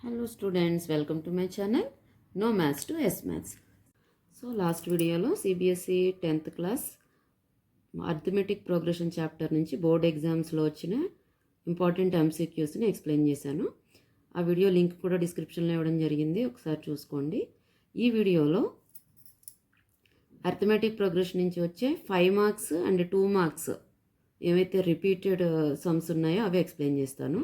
Hello students, welcome to my channel No Maths to S Maths. So last video lo CBSE 10th class arithmetic progression chapter నుంచి board exams లో వచ్చిన important MCQs ని explain చేశాను. ఆ video link కూడా description లో ఇవ్వడం జరిగింది, ఒకసారి చూసుకోండి. ఈ వీడియోలో అర్థమెటిక్ ప్రోగ్రెషన్ నుంచి వచ్చే 5 మార్క్స్ అండ్ 2 మార్క్స్ ఏవైతే రిపీటెడ్ సమ్స్ ఉన్నాయో అవి ఎక్స్ప్లెయిన్ చేస్తాను.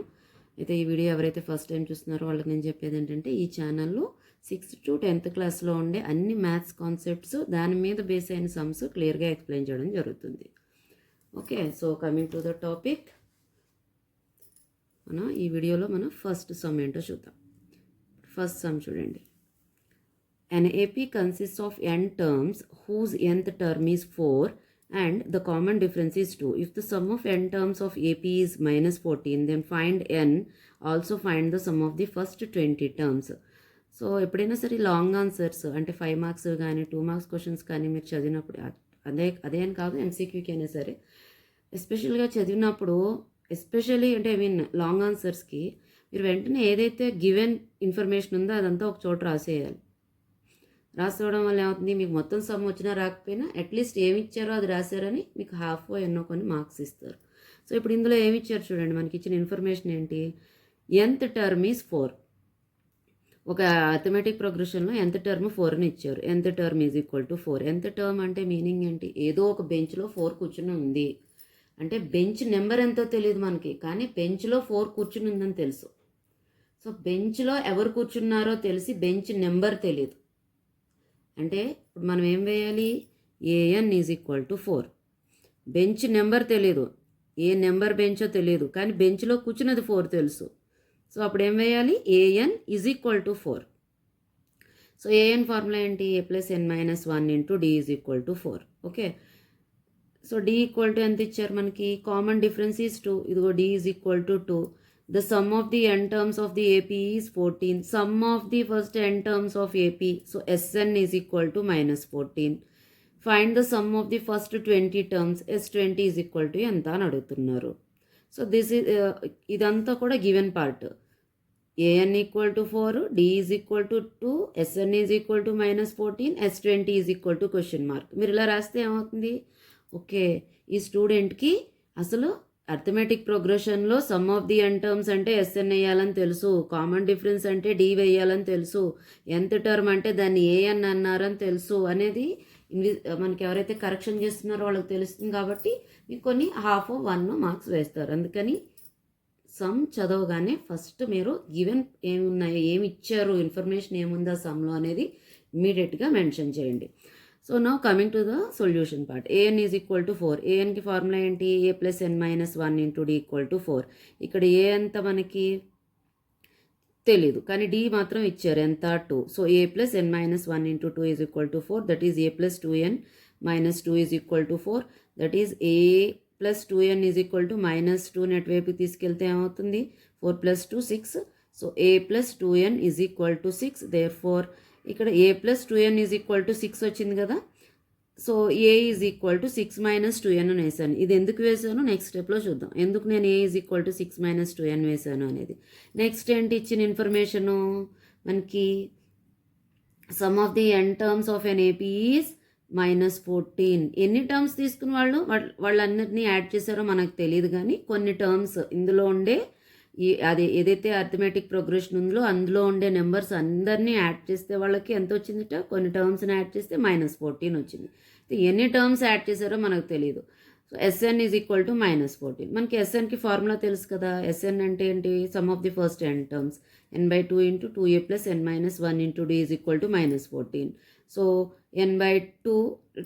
అయితే ఈ వీడియో ఎవరైతే ఫస్ట్ టైం చూస్తున్నారో వాళ్ళకి నేను చెప్పేది ఏంటంటే, ఈ ఛానల్లో 6th to 10th క్లాస్లో ఉండే అన్ని మ్యాథ్స్ కాన్సెప్ట్స్ దాని మీద బేస్ అయిన సమ్స్ క్లియర్గా ఎక్స్ప్లెయిన్ చేయడం జరుగుతుంది. Okay, so coming to the topic, ఈ వీడియోలో మనం ఫస్ట్ సమ్ ఏంటో చూద్దాం. ఫస్ట్ సమ్ చూడండి. An AP consists of n terms whose nth term is 4 and the common difference is 2. If the sum of n terms of AP is minus 14, then find n. Also find the sum of the first 20 terms. So ఎప్పుడైనా సరే long answers అంటే 5 marks కానీ 2 marks questions కానీ మీరు చదివినప్పుడు, అదే అని కాదు MCQకి అయినా సరే, ఎస్పెషల్గా చదివినప్పుడు, ఎస్పెషల్లీ అంటే లాంగ్ ఆన్సర్స్కి మీరు వెంటనే ఏదైతే గివెన్ ఇన్ఫర్మేషన్ ఉందో అదంతా ఒక చోట రాసేయాలి. రాసుకోవడం వల్ల ఏమవుతుంది, మీకు మొత్తం సమ్ వచ్చినా రాకపోయినా అట్లీస్ట్ ఏమి ఇచ్చారో అది రాశారని మీకు హాఫ్ ఎన్నో కొన్ని మార్క్స్ ఇస్తారు. సో ఇప్పుడు ఇందులో ఏమి ఇచ్చారు చూడండి. మనకి ఇచ్చిన ఇన్ఫర్మేషన్ ఏంటి? nth term is 4. ఒక అథమెటిక్ ప్రోగ్రెషన్లో nth టర్మ్ 4ని ఇచ్చారు. nth term is equal to 4. nth term అంటే మీనింగ్ ఏంటి? ఏదో ఒక బెంచ్లో 4 కూర్చుని ఉంది అంటే బెంచ్ నెంబర్ ఎంతో తెలియదు మనకి, కానీ బెంచ్లో 4 కూర్చుని ఉందని తెలుసు. సో బెంచ్లో ఎవరు కూర్చున్నారో తెలిసి బెంచ్ నెంబర్ తెలియదు. అంటే ఇప్పుడు మనం ఏం వేయాలి? an is equal to 4. Bench number తెలియదు, ఏ నెంబర్ బెంచో తెలియదు, కానీ బెంచ్లో కూర్చున్నది 4 తెలుసు. సో అప్పుడు ఏం వేయాలి? an is equal to 4. So an formula ఏంటి? a plus n minus 1 into d is equal to 4. Okay, so d equal to ఎంత ఇచ్చారు మనకి? Common difference is 2. ఇదిగో d is equal to 2. The sum of the n terms of the AP is 14. Sum of the first n terms of AP. So Sn is equal to minus 14. Find the sum of the first 20 terms. S20 is equal to ఎంత అని అడుగుతున్నారు. So this is ఇదంతా కూడా given part. an equal to 4, d is equal to 2, Sn is equal to minus 14, S20 is equal to question mark. మీరు ఇలా రాస్తే ఏమవుతుంది? Okay, ఈ స్టూడెంట్కి అసలు అర్థమెటిక్ ప్రోగ్రెషన్లో sum of the n terms అంటే Sn వేయాలని తెలుసు, కామన్ డిఫరెన్స్ అంటే d వేయాలని తెలుసు, nth టర్మ్ అంటే దాన్ని an అన్నారని తెలుసు అనేది మనకి ఎవరైతే కరెక్షన్ చేస్తున్నారో వాళ్ళకి తెలుస్తుంది. కాబట్టి మీకు కొన్ని హాఫ్ 1 మార్క్స్ వేస్తారు. అందుకని సమ్ చదవగానే ఫస్ట్ మీరు గివెన్ ఏమున్నాయో, ఏమి ఇచ్చారు, ఇన్ఫర్మేషన్ ఏముందా సమ్లో అనేది ఇమీడియట్గా మెన్షన్ చేయండి. So now coming to the solution part. an is equal to 4. anకి ఫార్ములా ఏంటి? a plus n minus 1 into d equal to 4. ఇక్కడ a ఎంత మనకి తెలీదు, కానీ d మాత్రం ఇచ్చారు. ఎంత? 2. So a plus n minus 1 into 2 is equal to 4. That is a plus 2n minus 2 is equal to 4. That is a plus 2n is equal to minus 2 నెట్ వైపుకి తీసుకెళ్తే ఏమవుతుంది? 4 plus 2 6. So a plus 2n is equal to 6. Therefore ఇక్కడ a plus 2n is equal to 6 వచ్చింది కదా. So a is equal to 6 minus 2n అని వేసాను. ఇది ఎందుకు వేసాను నెక్స్ట్ స్టెప్లో చూద్దాం, ఎందుకు నేను a is equal to 6 minus 2n వేసాను అనేది. నెక్స్ట్ ఏంటి ఇచ్చిన ఇన్ఫర్మేషను మనకి? Sum of the n terms of an AP is minus 14. ఎన్ని టర్మ్స్ తీసుకుని వాళ్ళందరినీ యాడ్ చేశారో మనకు తెలియదు, కానీ కొన్ని టర్మ్స్ ఇందులో ఉండే అది ఏదైతే అర్థమెటిక్ ప్రోగ్రెషన్ ఉందో అందులో ఉండే నెంబర్స్ అందరినీ యాడ్ చేస్తే వాళ్ళకి ఎంత వచ్చిందిట? కొన్ని టర్మ్స్ని యాడ్ చేస్తే మైనస్ 14 వచ్చింది. ఎన్ని టర్మ్స్ యాడ్ చేశారో మనకు తెలియదు. So Sn is equal to minus 14. మనకి Snకి ఫార్ములా తెలుసు కదా. Sn అంటే ఏంటి? Some of the first n terms n/2 into 2a plus n minus 1 into d is equal to minus 14. So n/2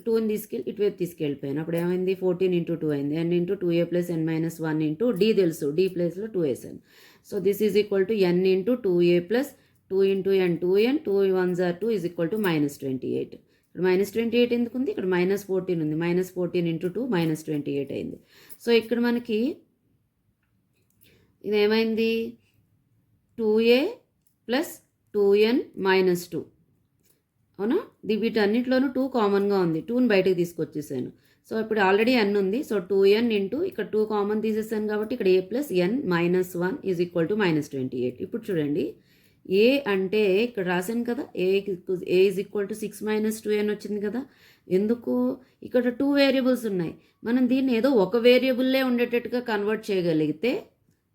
2ని ఇటువైపు తీసుకెళ్ళిపోయాను. అప్పుడు ఏమైంది? 14 ఇంటూ 2 అయింది. n into 2a plus n minus 1 into d తెలుసు, d ప్లేస్లో 2 వేసాను. So this is equal to n into 2a plus 2 into n 2n 2 1s are 2 is equal to minus 28. ఇక్కడ minus 28 ఎందుకు ఉంది? ఇక్కడ మైనస్ 14 ఉంది. మైనస్ 14 ఇంటూ 2 మైనస్ 28 అయింది. So ఇక్కడ మనకి ఇదేమైంది? 2a plus 2n minus 2. అవునా? వీటన్నిటిలోనూ 2 కామన్గా ఉంది. 2ని బయటకు తీసుకొచ్చేసాను. సో ఇప్పుడు ఆల్రెడీ n ఉంది. సో 2n ఇంటూ ఇక్కడ 2 కామన్ తీసేసాను కాబట్టి ఇక్కడ a plus n minus 1 is equal to minus 28. ఇప్పుడు చూడండి, ఏ అంటే ఇక్కడ రాశాను కదా, ఏ ఈజ్ ఈక్వల్ టు 6 - 2n వచ్చింది కదా. ఎందుకు? ఇక్కడ 2 వేరియబుల్స్ ఉన్నాయి. మనం దీన్ని ఏదో ఒక వేరియబుల్లే ఉండేటట్టుగా కన్వర్ట్ చేయగలిగితే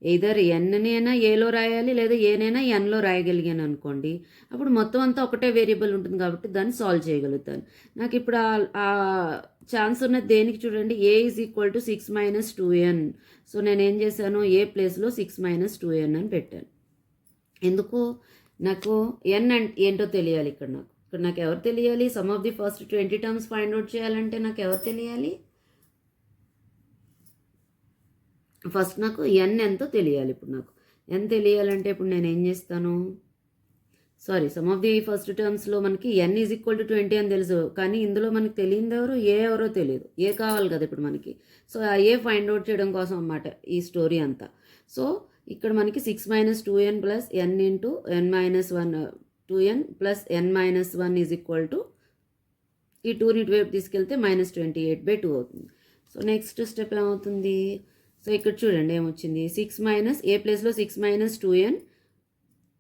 ఎయిదర్ ఎన్నైనా ఏలో రాయాలి, లేదా ఏనైనా ఎన్లో రాయగలిగాను అనుకోండి, అప్పుడు మొత్తం అంతా ఒకటే వేరియబుల్ ఉంటుంది కాబట్టి దాన్ని సాల్వ్ చేయగలుగుతాను. నాకు ఇప్పుడు ఆ ఛాన్స్ ఉన్నది దేనికి చూడండి, a is equal to 6 - 2n. So నేను ఏం చేశాను, ఏ ప్లేస్లో 6 - 2n అని పెట్టాను. ఎందుకు? నాకు ఎన్ అంటే ఏంటో తెలియాలి. ఇక్కడ నాకు ఎవరు తెలియాలి? Some of the first 20 terms find out చేయాలంటే నాకు ఎవరు తెలియాలి? ఫస్ట్ నాకు ఎన్ ఎంతో తెలియాలి. ఇప్పుడు నాకు ఎన్ తెలియాలంటే ఇప్పుడు నేను ఏం చేస్తాను, సమ్ ఆఫ్ ది ఫస్ట్ టర్మ్స్లో మనకి ఎన్ ఈజ్ ఈక్వల్ టు 20 అని తెలుసు, కానీ ఇందులో మనకి తెలియదు ఎవరో తెలియదు. ఏ కావాలి కదా ఇప్పుడు మనకి. సో ఆ ఏ ఫైండ్ అవుట్ చేయడం కోసం అన్నమాట ఈ స్టోరీ అంతా. సో ఇక్కడ మనకి 6 - 2n plus n into n - 1 2n plus n - 1 is equal to ఈ 2ని ఇటువైపు తీసుకెళ్తే -28/2 అవుతుంది. సో నెక్స్ట్ స్టెప్ ఏమవుతుంది, సో ఇక్కడ చూడండి ఏమొచ్చింది, 6 ఏ ప్లేస్లో 6 - 2n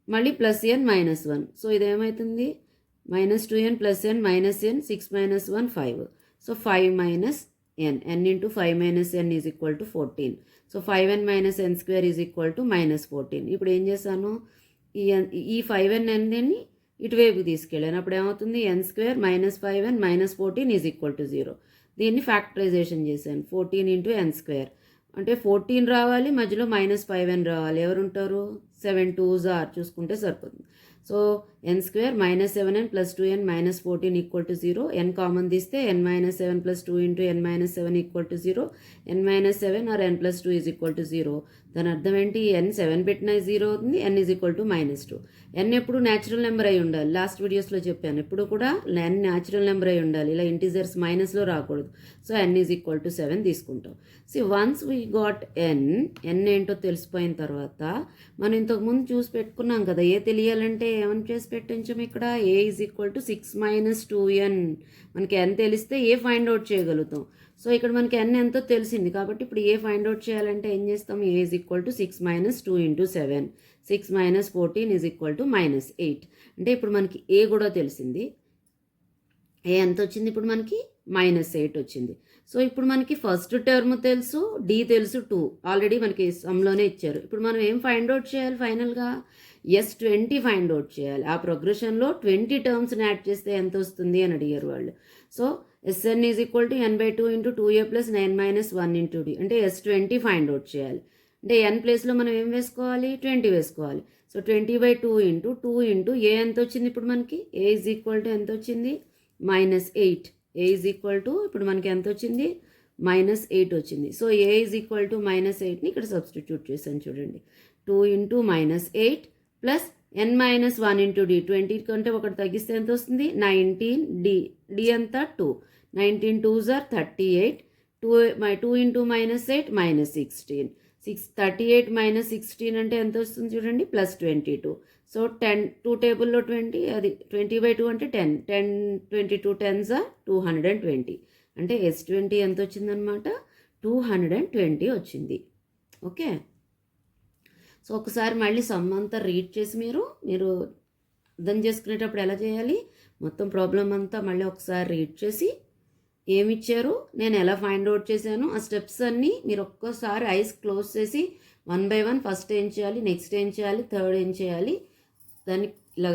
మళ్ళీ ప్లస్ n - 1. సో ఇదేమవుతుంది, -2n plus n minus n 6 - 1 5. So 5 - n into 5 - n is equal to 14. So 5n - n square is equal to -14. ఇప్పుడు ఏం చేశాను, ఈ 5n ని ఇటువైపు తీసుకెళ్ళాను. అప్పుడు ఏమవుతుంది, n square -5n -14 is equal to 0. దీన్ని ఫ్యాక్టరైజేషన్ చేశాను. 14 ఇంటూ n స్క్వేర్ అంటే 14 రావాలి, మధ్యలో -5n రావాలి. ఎవరుంటారు, 7 2s చూసుకుంటే సరిపోతుంది. So n square -7n plus 2n -14 equal to 0. n common తీస్తే n - 7 plus 2 into n - 7 equal to 0. n - 7 or n plus 2 is equal to 0. దాని అర్థం ఏంటి, n 7 పెట్టినా 0 అవుతుంది, n is equal to -2. n ఎప్పుడు న్యాచురల్ నెంబర్ అయి ఉండాలి. Last వీడియోస్లో చెప్పాను, ఎప్పుడు కూడా n న్యాచురల్ నెంబర్ అయి ఉండాలి, ఇలా ఇంటీజర్స్ మైనస్లో రాకూడదు. So n is equal to 7 తీసుకుంటాం. So once we got n ఏంటో తెలిసిపోయిన తర్వాత మనం ఇంతకుముందు చూసి పెట్టుకున్నాం కదా, ఏ తెలియాలంటే ఏమని చేసి పెట్టించాం ఇక్కడ, ఏ ఈజ్ ఈక్వల్ టు 6 - 2n. మనకి n తెలిస్తే ఏ ఫైండ్ అవుట్ చేయగలుగుతాం. సో ఇక్కడ మనకి n ఎంతో తెలిసింది కాబట్టి ఇప్పుడు ఏ ఫైండ్ అవుట్ చేయాలంటే ఏం చేస్తాం, a is equal to 6 - 2 into 7. 6 - 14 is equal to -8. అంటే ఇప్పుడు మనకి ఏ కూడా తెలిసింది. ఏ ఎంత వచ్చింది ఇప్పుడు మనకి, -8 వచ్చింది. సో ఇప్పుడు మనకి ఫస్ట్ టర్మ్ తెలుసు, డి తెలుసు 2 ఆల్రెడీ మనకి సమ్లోనే ఇచ్చారు. ఇప్పుడు మనం ఏం ఫైండ్ అవుట్ చేయాలి, ఫైనల్గా S20 ఫైండ్ అవుట్ చేయాలి. ఆ ప్రోగ్రెషన్లో 20 టర్మ్స్ని యాడ్ చేస్తే ఎంత వస్తుంది అని అడిగారు వాళ్ళు. So Sn is equal to n/2 into 2a plus 9 - 1 into d. అంటే S20 ఫైండ్ అవుట్ చేయాలి. అంటే n ప్లేస్లో మనం ఏం వేసుకోవాలి, 20 వేసుకోవాలి. సో 20/2 ఇంటూ 2 ఇంటూ ఏ ఎంత వచ్చింది ఇప్పుడు మనకి, ఏ ఈజ్ ఈక్వల్ టు ఎంత వచ్చింది, -8. ఏ ఈజ్ ఈక్వల్ టు ఇప్పుడు మనకి ఎంత వచ్చింది, -8 వచ్చింది. So a is equal to -8ని ఇక్కడ సబ్స్టిట్యూట్ చేశాను చూడండి. 2 into -8 plus n - 1 into d. 20 కంటే ఒకటి తగ్గిస్తే ఎంత వస్తుంది, 19. d అంతా 2. 19 2s are 38. 2 ఇంటూ -8 -16. 38 - 16 అంటే ఎంత వస్తుంది చూడండి, +22. సో 10 2 టేబుల్లో 20, అది 20/2 అంటే 10. 10 22 10s are 220. అంటే S20 ఎంత వచ్చిందనమాట, 220 వచ్చింది. ఓకే, సో ఒకసారి మళ్ళీ సమ్ అంతా రీడ్ చేసి మీరు అర్థం చేసుకునేటప్పుడు ఎలా చేయాలి, మొత్తం ప్రాబ్లం అంతా మళ్ళీ ఒకసారి రీడ్ చేసి ఏమిచ్చారు, నేను ఎలా ఫైండ్ అవుట్ చేశాను, ఆ స్టెప్స్ అన్నీ మీరు ఒక్కసారి ఐస్ క్లోజ్ చేసి 1 by 1 ఫస్ట్ ఏం చేయాలి, నెక్స్ట్ ఏం చేయాలి, థర్డ్ ఏం చేయాలి, దాన్ని ఇలా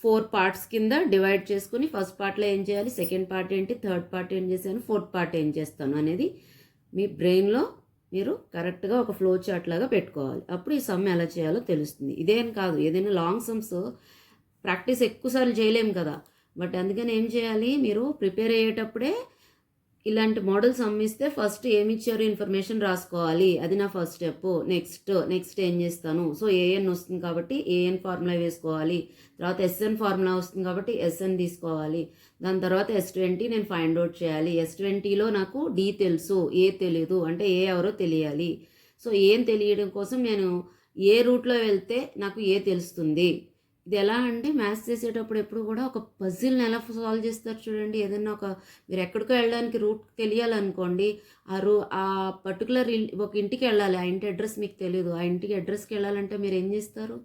4 పార్ట్స్ కింద డివైడ్ చేసుకుని ఫస్ట్ పార్ట్లో ఏం చేయాలి, సెకండ్ పార్ట్ ఏంటి, థర్డ్ పార్ట్ ఏం చేశాను, ఫోర్త్ పార్ట్ ఏం చేస్తాను అనేది మీ బ్రెయిన్లో మీరు కరెక్ట్గా ఒక ఫ్లో చార్ట్ లాగా పెట్టుకోవాలి. అప్పుడు ఈ సమ్ ఎలా చేయాలో తెలుస్తుంది. ఇదేం కాదు, ఏదైనా లాంగ్ సమ్స్ ప్రాక్టీస్ ఎక్కువసార్లు చేయలేము కదా, బట్ అందుకని ఏం చేయాలి, మీరు ప్రిపేర్ అయ్యేటప్పుడే ఇలాంటి మోడల్స్ అమ్మిస్తే ఫస్ట్ ఏమి ఇచ్చారు ఇన్ఫర్మేషన్ రాసుకోవాలి, అది నా ఫస్ట్ స్టెప్. నెక్స్ట్ ఏం చేస్తాను, సో ఏఎన్ వస్తుంది కాబట్టి ఏఎన్ ఫార్ములా వేసుకోవాలి, తర్వాత ఎస్ఎన్ ఫార్ములా వస్తుంది కాబట్టి ఎస్ఎన్ తీసుకోవాలి, దాని తర్వాత S20 నేను ఫైండ్ అవుట్ చేయాలి. S20లో నాకు డి తెలుసు, ఏ తెలియదు, అంటే ఏ ఎవరో తెలియాలి. సో ఏం తెలియడం కోసం నేను ఏ రూట్లో వెళ్తే నాకు ఏ తెలుస్తుంది. ఇది ఎలా అంటే మ్యాథ్స్ చేసేటప్పుడు ఎప్పుడు కూడా ఒక పజిల్ని ఎలా సాల్వ్ చేస్తారు చూడండి. ఏదైనా మీరు ఎక్కడికో వెళ్ళడానికి రూట్ తెలియాలనుకోండి, ఆ పర్టికులర్ ఒక ఇంటికి వెళ్ళాలి, ఆ ఇంటి అడ్రస్ మీకు తెలియదు, ఆ ఇంటికి అడ్రస్కి వెళ్ళాలంటే మీరు ఏం చేస్తారు,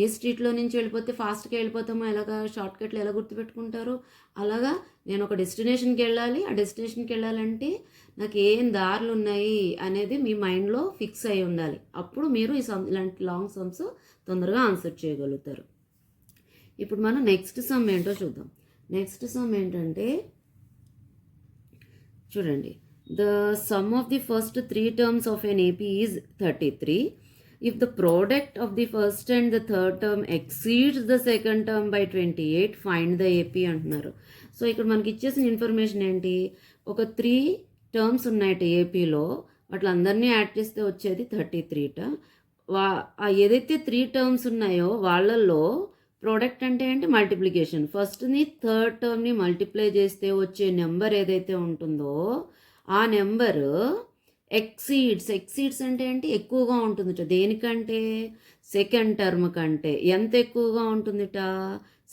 ఏ స్ట్రీట్లో నుంచి వెళ్ళిపోతే ఫాస్ట్గా వెళ్ళిపోతామో ఎలాగా షార్ట్కట్లు ఎలా గుర్తుపెట్టుకుంటారు, అలాగా నేను ఒక డెస్టినేషన్కి వెళ్ళాలి, ఆ డెస్టినేషన్కి వెళ్ళాలంటే నాకు ఏం దారులు ఉన్నాయి అనేది మీ మైండ్లో ఫిక్స్ అయి ఉండాలి. అప్పుడు మీరు ఇలాంటి లాంగ్ సమ్స్ తొందరగా ఆన్సర్ చేయగలుగుతారు. ఇప్పుడు మనం నెక్స్ట్ సమ్ ఏంటో చూద్దాం. నెక్స్ట్ సమ్ ఏంటంటే చూడండి, the sum of the first 3 terms of an AP is 33. If the product of the first and the third term exceeds the second term by 28, find the AP అంటున్నారు. So ఇక్కడ మనకి ఇచ్చేసిన information ఏంటి, ఒక 3 terms ఉన్నాయట ఏపీలో, వాటిలందరినీ add చేస్తే వచ్చేది 33ట. ఏదైతే 3 terms ఉన్నాయో వాళ్ళల్లో ప్రోడక్ట్ అంటే ఏంటి, మల్టిప్లికేషన్. ఫస్ట్ని థర్డ్ టర్మ్ని మల్టిప్లై చేస్తే వచ్చే నెంబర్ ఏదైతే ఉంటుందో ఆ నెంబరు ఎక్సీడ్స్ అంటే ఏంటి, ఎక్కువగా ఉంటుందిట. దేనికంటే, సెకండ్ టర్మ్ కంటే. ఎంత ఎక్కువగా ఉంటుందిట,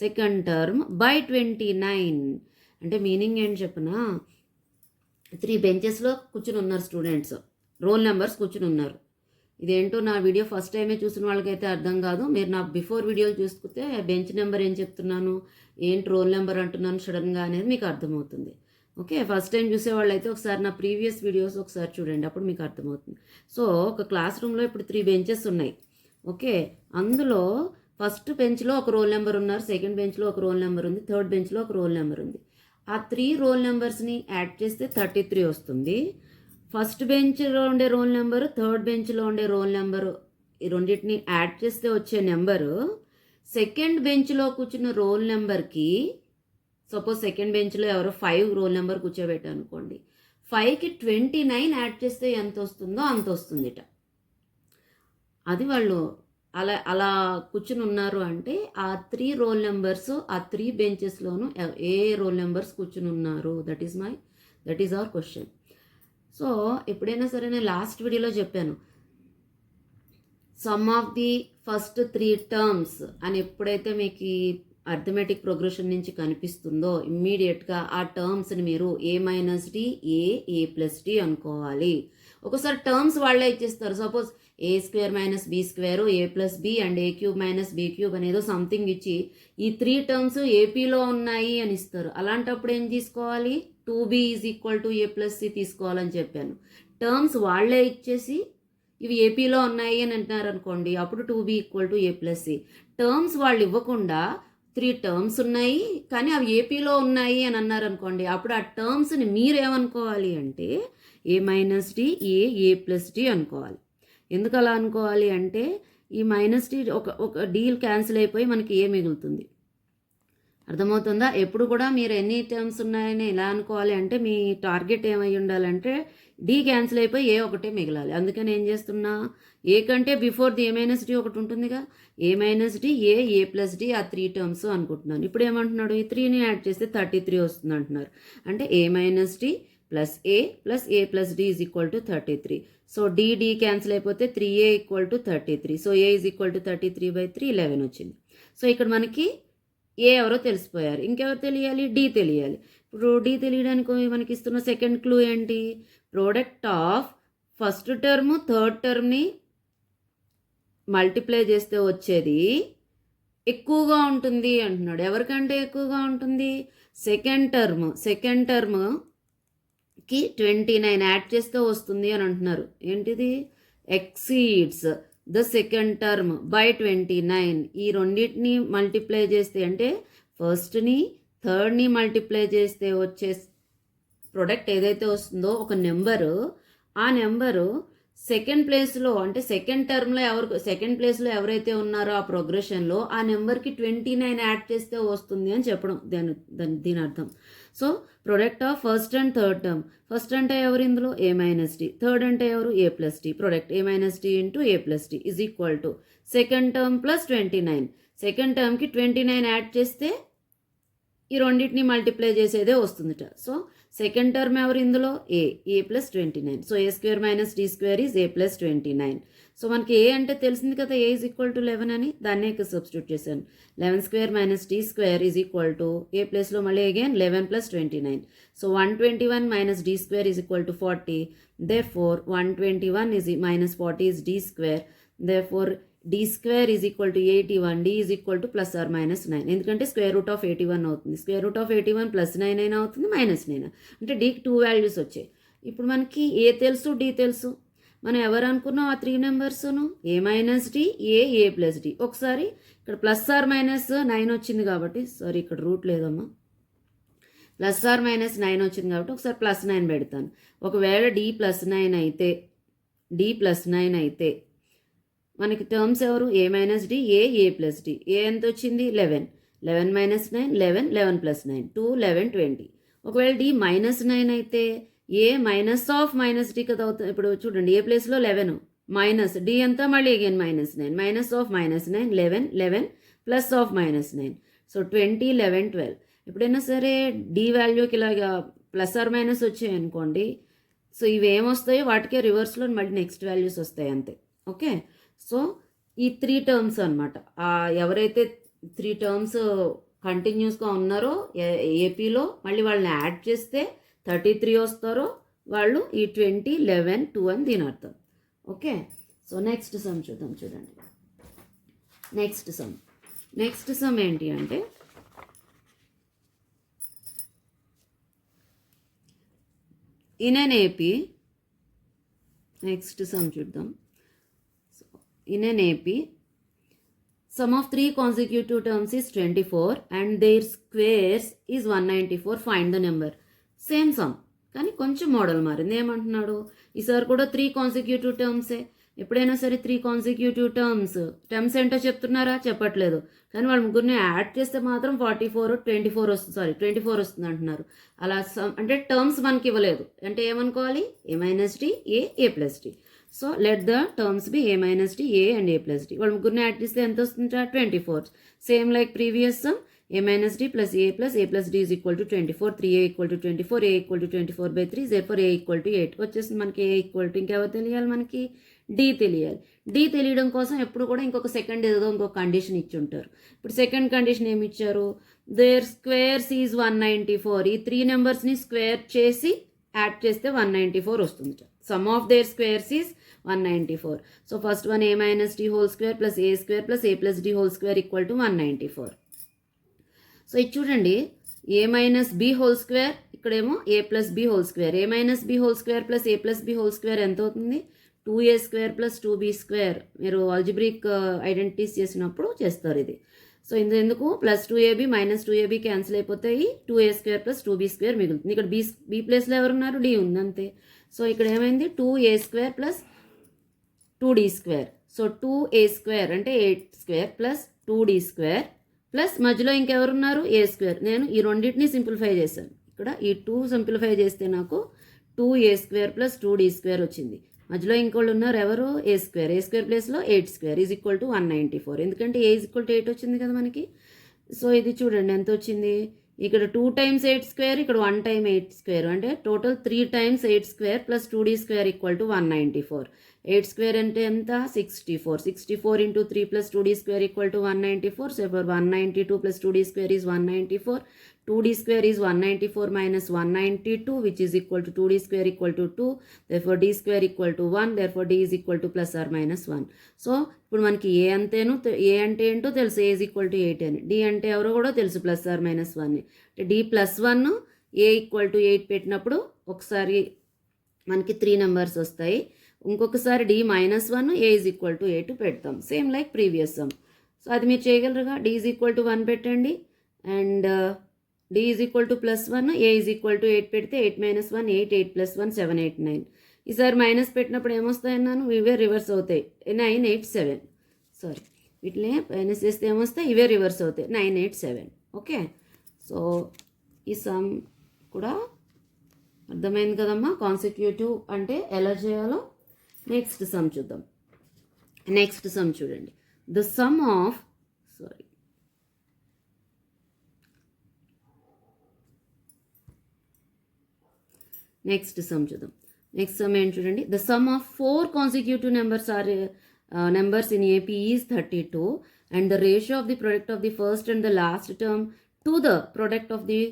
సెకండ్ టర్మ్ బై 29. అంటే మీనింగ్ ఏంటి చెప్పనా, 3 benchesలో కూర్చుని ఉన్నారు స్టూడెంట్స్, రోల్ నెంబర్స్ కూర్చుని ఉన్నారు. ఇదేంటో నా వీడియో ఫస్ట్ టైమే చూసిన వాళ్ళకైతే అర్థం కాదు. మీరు నా బిఫోర్ వీడియోలు చూసుకుంటే బెంచ్ నెంబర్ ఏం చెప్తున్నాను, ఏంటి రోల్ నెంబర్ అంటున్నాను సడన్గా అనేది మీకు అర్థమవుతుంది. ఓకే, ఫస్ట్ టైం చూసేవాళ్ళు అయితే ఒకసారి నా ప్రీవియస్ వీడియోస్ ఒకసారి చూడండి, అప్పుడు మీకు అర్థమవుతుంది. సో ఒక క్లాస్ రూమ్లో ఇప్పుడు 3 benches ఉన్నాయి. ఓకే, అందులో ఫస్ట్ బెంచ్లో ఒక రోల్ నెంబర్ ఉన్నారు, సెకండ్ బెంచ్లో ఒక రోల్ నెంబర్ ఉంది, థర్డ్ బెంచ్లో ఒక రోల్ నెంబర్ ఉంది. ఆ 3 రోల్ నెంబర్స్ని యాడ్ చేస్తే 33 వస్తుంది. ఫస్ట్ బెంచ్లో ఉండే రోల్ నెంబరు, థర్డ్ బెంచ్లో ఉండే రోల్ నెంబరు, ఈ రెండింటిని యాడ్ చేస్తే వచ్చే నెంబరు సెకండ్ బెంచ్లో కూర్చున్న రోల్ నెంబర్కి, సపోజ్ సెకండ్ బెంచ్లో ఎవరో 5 రోల్ నెంబర్ కూర్చోబెట్టారు అనుకోండి, 5కి 29 యాడ్ చేస్తే ఎంత వస్తుందో అంత వస్తుందిట. అది వాళ్ళు అలా అలా కూర్చుని ఉన్నారు అంటే ఆ 3 రోల్ నెంబర్స్, ఆ 3 benchesలోనూ ఏ రోల్ నెంబర్స్ కూర్చుని ఉన్నారు, that is our question. So ఎప్పుడైనా సరే నేను లాస్ట్ వీడియోలో చెప్పాను, some of the first 3 terms అని ఎప్పుడైతే మీకు అర్థమెటిక్ ప్రోగ్రెషన్ నుంచి కనిపిస్తుందో ఇమ్మీడియట్గా ఆ టర్మ్స్ని మీరు A-D, A+D అనుకోవాలి. ఒకసారి టర్మ్స్ వాళ్ళే ఇచ్చేస్తారు. Suppose A² - B² A+B and A³ - B³ అనేదో సంథింగ్ ఇచ్చి ఈ 3 terms ఏపీలో ఉన్నాయి అని ఇస్తారు. అలాంటప్పుడు ఏం తీసుకోవాలి, 2B = A+C తీసుకోవాలని చెప్పాను. టర్మ్స్ వాళ్ళే ఇచ్చేసి ఇవి ఏపీలో ఉన్నాయి అని అంటున్నారు అనుకోండి, అప్పుడు 2B = A+C. టర్మ్స్ వాళ్ళు ఇవ్వకుండా 3 terms ఉన్నాయి కానీ అవి ఏపీలో ఉన్నాయి అని అన్నారు అనుకోండి, అప్పుడు ఆ టర్మ్స్ని మీరేమనుకోవాలి అంటే A-D A+D అనుకోవాలి. ఎందుకు అలా అనుకోవాలి అంటే ఈ -D ఒక డీల్ క్యాన్సిల్ అయిపోయి మనకి ఏ మిగులుతుంది. అర్థమవుతుందా? ఎప్పుడు కూడా మీరు ఎన్ని టర్మ్స్ ఉన్నాయని ఎలా అనుకోవాలి అంటే మీ టార్గెట్ ఏమై ఉండాలంటే డి క్యాన్సిల్ అయిపోయి ఏ ఒకటే మిగలాలి. అందుకని ఏం చేస్తున్నా, ఏ కంటే బిఫోర్ ది A-D ఒకటి ఉంటుందిగా, A-D A+D ఆ 3 terms అనుకుంటున్నాను. ఇప్పుడు ఏమంటున్నాడు, ఈ 3ని యాడ్ చేస్తే 33 వస్తుంది అంటున్నారు. అంటే A-D plus A plus A+D = 33. So D cancel అయిపోతే 3A = 33. సో A = 33/3 11 వచ్చింది. సో ఇక్కడ మనకి ఏ ఎవరో తెలిసిపోయారు, ఇంకెవరు తెలియాలి, డి తెలియాలి. ఇప్పుడు డి తెలియడానికి మనకి ఇస్తున్న సెకండ్ క్లూ ఏంటి, product of first term third టర్మ్ని మల్టిప్లై చేస్తే వచ్చేది ఎక్కువగా ఉంటుంది అంటున్నాడు. ఎవరికంటే ఎక్కువగా ఉంటుంది, సెకండ్ టర్మ్కి 29 యాడ్ చేస్తే వస్తుంది అని అంటున్నారు. ఏంటిది, exceeds the second term by 29. ఈ రెండింటిని మల్టిప్లై చేస్తే అంటే ఫస్ట్ని థర్డ్ని మల్టిప్లై చేస్తే వచ్చే ప్రొడక్ట్ ఏదైతే వస్తుందో ఒక నెంబరు, ఆ నెంబరు సెకండ్ ప్లేస్లో అంటే సెకండ్ ప్లేస్లో ఎవరైతే ఉన్నారో ఆ ప్రోగ్రెషన్లో ఆ నెంబర్కి 29 యాడ్ చేస్తే వస్తుంది అని చెప్పడం దీని అర్థం. So product of first and third term, first అంటే ఎవరు ఇందులో A-D, థర్డ్ అంటే ఎవరు A+D, product A-D × A+D = second term plus 29. Second టర్మ్కి 29 యాడ్ చేస్తే ఈ రెండింటిని మల్టిప్లై చేసేదే వస్తుందిట. సో సెకండ్ టర్మ్ ఎవరు ఇందులో A+29. So A² - D² is A+29. So మనకి ఏ అంటే తెలిసింది కదా, A = 11 అని, దాన్నే ఇక్కడ సబ్స్టిట్యూట్ చేశాను. 11² - D² A ప్లేస్లో మళ్ళీ again 11 + 29. So 121 - D² = 40. Therefore 121 - 40 is D². Therefore D square is equal to 81, D is equal to plus or minus 9, ఎందుకంటే స్క్వేర్ రూట్ ఆఫ్ 81 అవుతుంది. స్క్వేర్ రూట్ ఆఫ్ 81 ప్లస్ 9 అయినా అవుతుంది, మైనస్ 9, అంటే డీకి 2 వాల్యూస్ వచ్చాయి. ఇప్పుడు మనకి ఏ తెలుసు, డి తెలుసు. మనం ఎవరు అనుకున్నాం ఆ 3 నెంబర్స్ను? ఏ minus d, a plus D. ఒకసారి ఇక్కడ ప్లస్ ఆర్ మైనస్ 9 వచ్చింది కాబట్టి, సారీ ఇక్కడ రూట్ లేదమ్మా, ప్లస్ ఆర్ మైనస్ 9 వచ్చింది కాబట్టి ఒకసారి ప్లస్ 9 పెడతాను. ఒకవేళ డి ప్లస్ 9 అయితే మనకి టర్మ్స్ ఎవరు? ఏ minus d, a plus D. ఏ ఎంత వచ్చింది? 11, 11 మైనస్ 9, 11, 11 ప్లస్ 9, 2, 11, 20. ఒకవేళ డి మైనస్ 9 అయితే ఏ మైనస్ ఆఫ్ మైనస్ డి కదా అవుతుంది. ఇప్పుడు చూడండి, ఏ ప్లేస్లో 11 మైనస్ డి అంతా మళ్ళీ again minus 9, minus of minus 9, 11, 11 plus of minus 9, so 20, 11, 12. ఎప్పుడైనా సరే డి వాల్యూకి ఇలాగా ప్లస్ ఆర్ మైనస్ వచ్చాయి అనుకోండి, సో ఇవి ఏమొస్తాయో వాటికే రివర్స్లో మళ్ళీ నెక్స్ట్ వాల్యూస్ వస్తాయి అంతే. ఓకే, సో ఈ 3 టర్మ్స్ అనమాట. ఎవరైతే 3 టర్మ్స్ కంటిన్యూస్గా ఉన్నారో ఏపీలో, మళ్ళీ వాళ్ళని యాడ్ చేస్తే 33 వస్తారో వాళ్ళు ఈ 20, 11, 2 అని దీని అర్థం. ఓకే, సో నెక్స్ట్ సమ్ చూద్దాం. చూడండి, నెక్స్ట్ సమ్ ఏంటి అంటే, in an AP, next some చూద్దాం. In an AP, sum of 3 consecutive terms is 24 and their squares is 194. Find the number. Same some, కానీ కొంచెం మోడల్ మారింది. ఏమంటున్నాడు? ఈసారి కూడా 3 కాన్సిక్యూటివ్ టర్మ్సే. ఎప్పుడైనా సరే 3 కాన్సిక్యూటివ్ టర్మ్స్ ఏంటో చెప్తున్నారా? చెప్పట్లేదు. కానీ వాళ్ళ ముగ్గురిని యాడ్ చేస్తే మాత్రం 24 వస్తుంది అంటున్నారు. అలా అంటే టర్మ్స్ మనకి ఇవ్వలేదు అంటే ఏమనుకోవాలి? A minus d, a plus d. So let the terms be a minus d, a and a plus d. వాళ్ళ ముగ్గురిని యాడ్ చేస్తే ఎంత వస్తుందా? 24. Same like previous sum, a minus d plus a plus d is equal to 24, 3a equal to 24, a equal to 24/3, therefore a equal to 8 వచ్చేసింది మనకి. ఏ equal to ఇంకెవరు తెలియాలి మనకి? డి తెలియాలి. డి తెలియడం కోసం ఎప్పుడు కూడా ఇంకొక ఇంకొక కండిషన్ ఇచ్చి ఉంటారు. ఇప్పుడు సెకండ్ కండిషన్ ఏమి ఇచ్చారు? Their squares is 194. ఈ 3 నెంబర్స్ని స్క్వేర్ చేసి యాడ్ చేస్తే 194 వస్తుంది. Sum of their squares is 194. So first one, a minus d whole square plus a square plus a plus d whole square equal to 194. So ఇది చూడండి, a minus b whole square, ఇక్కడేమో a plus b whole square. A minus b whole square plus a plus b whole square ఎంత అవుతుంది? 2a square plus 2b square. మీరు algebraic identities చేసినప్పుడు చేస్తారు ఇది. So ఎందుకు plus 2ab minus 2ab cancel అయిపోతాయి, 2a square plus 2b square మిగులుతుంది. ఇక్కడ బి ప్లేస్లో ఎవరున్నారు? డి ఉంది అంతే. సో ఇక్కడ ఏమైంది? 2a square plus 2d square. So 2a square అంటే 8 square plus 2d square plus మధ్యలో ఇంకెవరున్నారు? ఏ స్క్వేర్. నేను ఈ రెండింటిని సింప్లిఫై చేశాను. ఇక్కడ ఈ 2 సింప్లిఫై చేస్తే నాకు 2a square plus 2d square వచ్చింది. మధ్యలో ఇంకోళ్ళు ఉన్నారు ఎవరు? ఏ స్క్వేర్. ఏ స్క్వేర్ ప్లేస్లో 8 స్క్వేర్ ఈజ్ ఈక్వల్ టు 194. ఎందుకంటే ఏ ఈజ్ ఈక్వల్ టు 8 వచ్చింది కదా మనకి. సో ఇది చూడండి ఎంత వచ్చింది. ఇక్కడ 2 times 8 స్క్వేర్, ఇక్కడ 1 time 8 స్క్వేర్, అంటే total 3 times 8 square plus 2d square equal to 194. 8 square అంటే ఎంత? 64. 64 into 3 plus 2d square equal to 194. So 192 plus 2d square is 194. 2d square is 194 minus 192 which is equal to 2d square equal to 2. therefore d square equal to 1. therefore d is equal to plus or minus 1. So ఇప్పుడు మనకి ఏ అంటే ఏంటో తెలుసు, ఏ is equal to 8 అని. D అంటే ఎవరో కూడా తెలుసు, ప్లస్ ఆర్ మైనస్ 1. అంటే D plus 1, A equal to 8 పెట్టినప్పుడు ఒకసారి మనకి 3 నెంబర్స్ వస్తాయి. ఇంకొకసారి D minus 1, A is equal to 8 పెడతాం. Same like previous sum. So అది మీరు చేయగలరుగా. డి ఈజ్ ఈక్వల్ టు 1 పెట్టండి and D is equal to plus 1, A is equal to 8 పెడితే 8 మైనస్ 1 8, 8 ప్లస్ 1 7, 8, 9. ఈసారి మైనస్ పెట్టినప్పుడు ఏమొస్తాయన్నాను? ఇవే రివర్స్ అవుతాయి. 9, 8, 7. సారీ, వీటిని మైనస్ చేస్తే ఏమొస్తాయి? ఇవే రివర్స్ అవుతాయి. 9, 8, 7. ఓకే, సో ఈ సమ్ కూడా అర్థమైంది కదమ్మా. కాన్సిక్యూటివ్ అంటే ఎలా చేయాలో. నెక్స్ట్ సమ్ చూద్దాం. నెక్స్ట్ సమ్ చూడండి. The sum of next some చూద్దాం. నెక్స్ట్ సమ్ ఏంటి చూడండి. The sum of 4 consecutive numbers in AP is 32 and the ratio of the product of the first and the last term to the product of the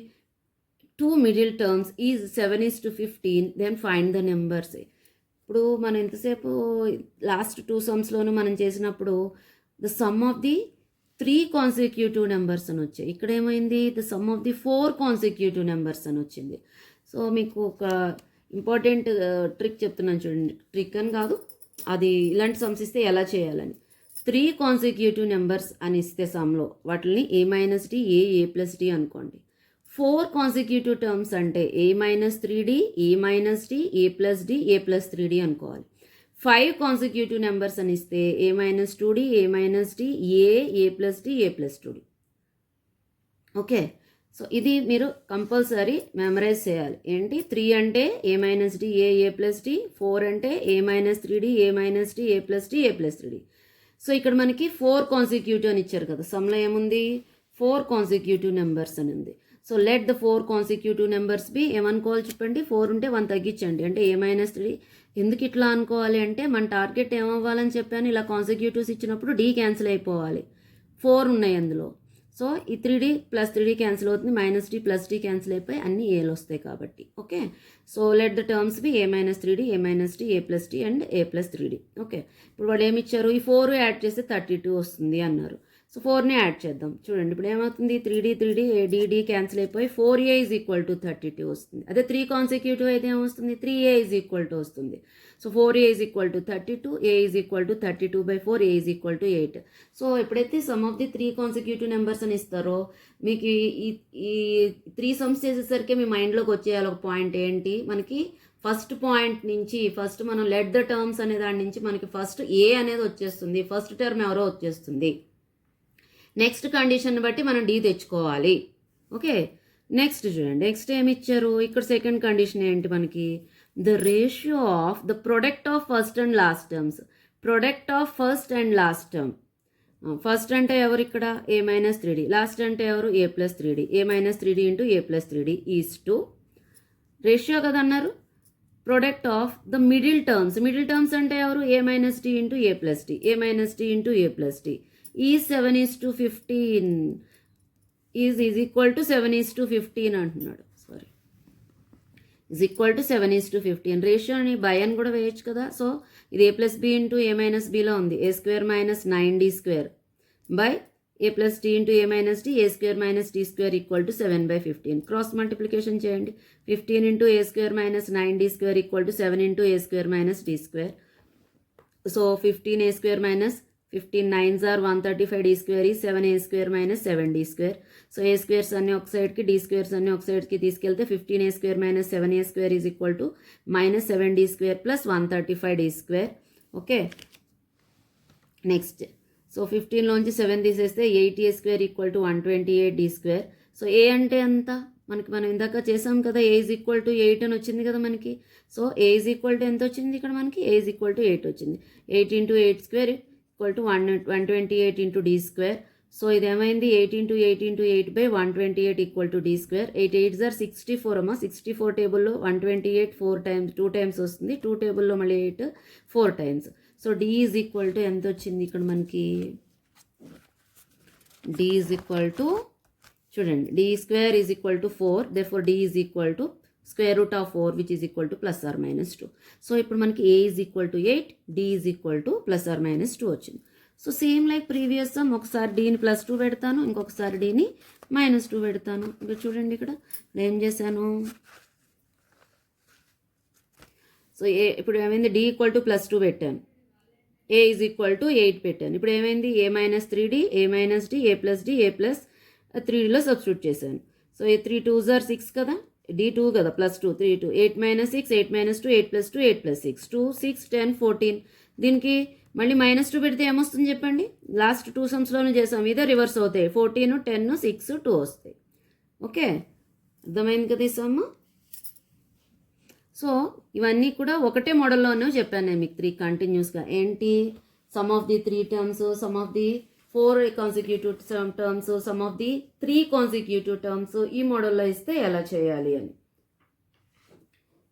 2 middle terms is 7:15. then find the numbers. ఇప్పుడు మనం ఇంతసేపు last 2 సమ్స్లోనూ మనం చేసినప్పుడు the sum of the 3 consecutive numbers అని వచ్చాయి. ఇక్కడ ఏమైంది, the sum of the 4 consecutive numbers అని వచ్చింది. సో మీకు ఒక ఇంపార్టెంట్ ట్రిక్ చెప్తున్నాను చూడండి, ట్రిక్ అని కాదు, అది ఇలాంటి సమ్స్ ఇస్తే ఎలా చేయాలని. 3 కాన్సిక్యూటివ్ నెంబర్స్ అని ఇస్తే సమ్లో వాటిని a-d a+d అనుకోండి. 4 కాన్సిక్యూటివ్ టర్మ్స్ అంటే a-3d a-d a+d a+3d అనుకోవాలి. 5 కాన్సిక్యూటివ్ నెంబర్స్ అని ఇస్తే a-2d a-d a+d a+2d. Okay, so ఇది మీరు కంపల్సరీ మెమరైజ్ చేయాలి. ఏంటి, 3 అంటే a-d a+d, 4 అంటే a-3d a-d a+d a+3d. So ఇక్కడ మనకి 4 కాన్సిక్యూటివ్ అని ఇచ్చారు కదా, సమ్లో ఏముంది 4 కాన్సిక్యూటివ్ నెంబర్స్ అని ఉంది. So let the 4 consecutive numbers be, ఏమనుకోవాలి చెప్పండి, 4 ఉంటే 1 తగ్గించండి, అంటే a-3. ఎందుకు ఇట్లా అనుకోవాలి అంటే మన టార్గెట్ ఏమవ్వాలని చెప్పాను, ఇలా కాన్సిక్యూటివ్స్ ఇచ్చినప్పుడు d క్యాన్సిల్ అయిపోవాలి, 4 ఉన్నాయి అందులో. సో ఈ 3d + 3d క్యాన్సిల్ అవుతుంది, -d + d క్యాన్సిల్ అయిపోయి అన్ని ఏలు వస్తాయి కాబట్టి. Okay, so let the terms be a-3d a-d a+d and a+3d. Okay, ఇప్పుడు వాళ్ళు ఏమి ఇచ్చారు, ఈ 4 యాడ్ చేస్తే 32 వస్తుంది అన్నారు. సో 4ని యాడ్ చేద్దాం. చూడండి ఇప్పుడు ఏమవుతుంది, 3d d క్యాన్సిల్ అయిపోయి 4a = 32 వస్తుంది. అదే 3 కాన్సిక్యూటివ్ అయితే ఏమొస్తుంది, 3a వస్తుంది. So 4a = 32, a = 32/4, a = 8. So ఎప్పుడైతే sum of the 3 consecutive numbers అని ఇస్తారో మీకు ఈ 3 సమ్స్ చేసేసరికి మీ మైండ్లోకి వచ్చేయాలి ఒక పాయింట్. ఏంటి, మనకి ఫస్ట్ పాయింట్ నుంచి ఫస్ట్ మనం లెట్ ద టర్మ్స్ అనే దాని నుంచి మనకి ఫస్ట్ ఏ అనేది వచ్చేస్తుంది, ఫస్ట్ టర్మ్ ఎవరో వచ్చేస్తుంది. నెక్స్ట్ కండిషన్ బట్టి మనం డి తెచ్చుకోవాలి. ఓకే, నెక్స్ట్ చూడండి, నెక్స్ట్ ఏమి ఇచ్చారు, ఇక్కడ సెకండ్ కండిషన్ ఏంటి మనకి, the ratio of the product of first and last terms. Product of first and last term, first అంటే ఎవరు ఇక్కడ a-3d, లాస్ట్ అంటే ఎవరు a+3d, a-3d into a+3d is to ratio కదా అన్నారు. Product of the middle terms అంటే ఎవరు a-d into a+d, a-d into a+d is 7:15 is equal to 7:15 అంటున్నాడు. Sorry, is equal to 7:15. రేషియోని బై అని కూడా వేయచ్చు కదా. సో ఇది a+b ఇంటూ a-bలో ఉంది, a² - 9d² by a+d into a-d a² - d² equal to 7/15. Cross multiplication చేయండి, 15 into a² - 9d² equal to 7 into a² - d². So 15 a² - 15 9s are 135 d² is 7a² - 7d². So a squares అన్ని ఒక సైడ్కి, d squares అన్ని ఒక సైడ్కి తీసుకెళ్తే 15a² - 7a² is equal to -7d² + 135 d². Okay, next so 15లోంచి 7 తీసేస్తే 8a² equal to 128 d². So ఏ అంటే ఎంత, మనం ఇందాక చేసాం కదా, a = 8 అని వచ్చింది కదా మనకి. సో a = ఎంత వచ్చింది ఇక్కడ మనకి, a = 8 వచ్చింది. 8 × 8² = 128 ఇంటూ d². సో ఇది ఏమైంది, 8 × 8 × 8/128 = d². 8 8s are 64 అమ్మా, 64 టేబుల్లో 128 2 టైమ్స్ వస్తుంది, 2 టేబుల్లో మళ్ళీ 8 4 టైమ్స్. సో d = ఎంత వచ్చింది ఇక్కడ మనకి, d = చూడండి, d² = 4, therefore d =√4 which is equal to +or-2. So ఇప్పుడు మనకి a = 8, d +or-2 వచ్చింది. So same like previous some, ఒకసారి dని +2 పెడతాను, ఇంకొకసారి dని -2 పెడతాను. ఇంకా చూడండి ఇక్కడ ఏం చేశాను, సో ఇప్పుడు ఏమైంది, d = +2 పెట్టాను, a = 8 పెట్టాను. ఇప్పుడు ఏమైంది, a-3d a-d a+d a+3dలో సబ్స్టిట్యూట్ చేశాను. సో 3 2s are 6 కదా, d2 కదా, +2 3 2 8 - 6 8 - 2 8 + 2 8 + 6 2 6 10 14. దీనికి మళ్ళీ -2 పెడితే ఏమొస్తుంది చెప్పండి, లాస్ట్ 2 సమ్స్లోనే చేసాం, ఇదే రివర్స్ అవుతాయి, 14 10 6 2 వస్తాయి. ఓకే, అర్థమైంది కదా ఈ సమ్. సో ఇవన్నీ కూడా ఒకటే మోడల్లోనే చెప్పాను నేను మీకు 3 కంటిన్యూస్గా. ఏంటి, some of the 3 terms, some of the 4 consecutive terms, some of the 3 consecutive terms ఈ మోడల్లో ఇస్తే ఎలా చేయాలి అని.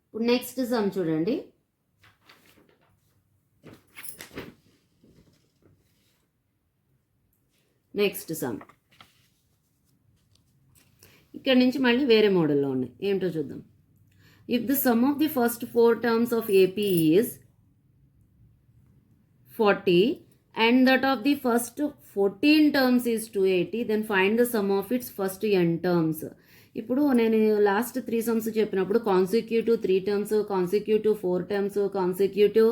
ఇప్పుడు నెక్స్ట్ సమ్ చూడండి, నెక్స్ట్ సమ్ ఇక్కడ నుంచి మళ్ళీ వేరే మోడల్లో ఉన్నాయి, ఏమిటో చూద్దాం. If the sum of the first 4 terms of AP is 40 and that of the first 14 terms is 280, then find the sum of its first n terms. ఇప్పుడు నేను లాస్ట్ 3 సమ్స్ చెప్పినప్పుడు consecutive 3 terms, consecutive 4 terms, consecutive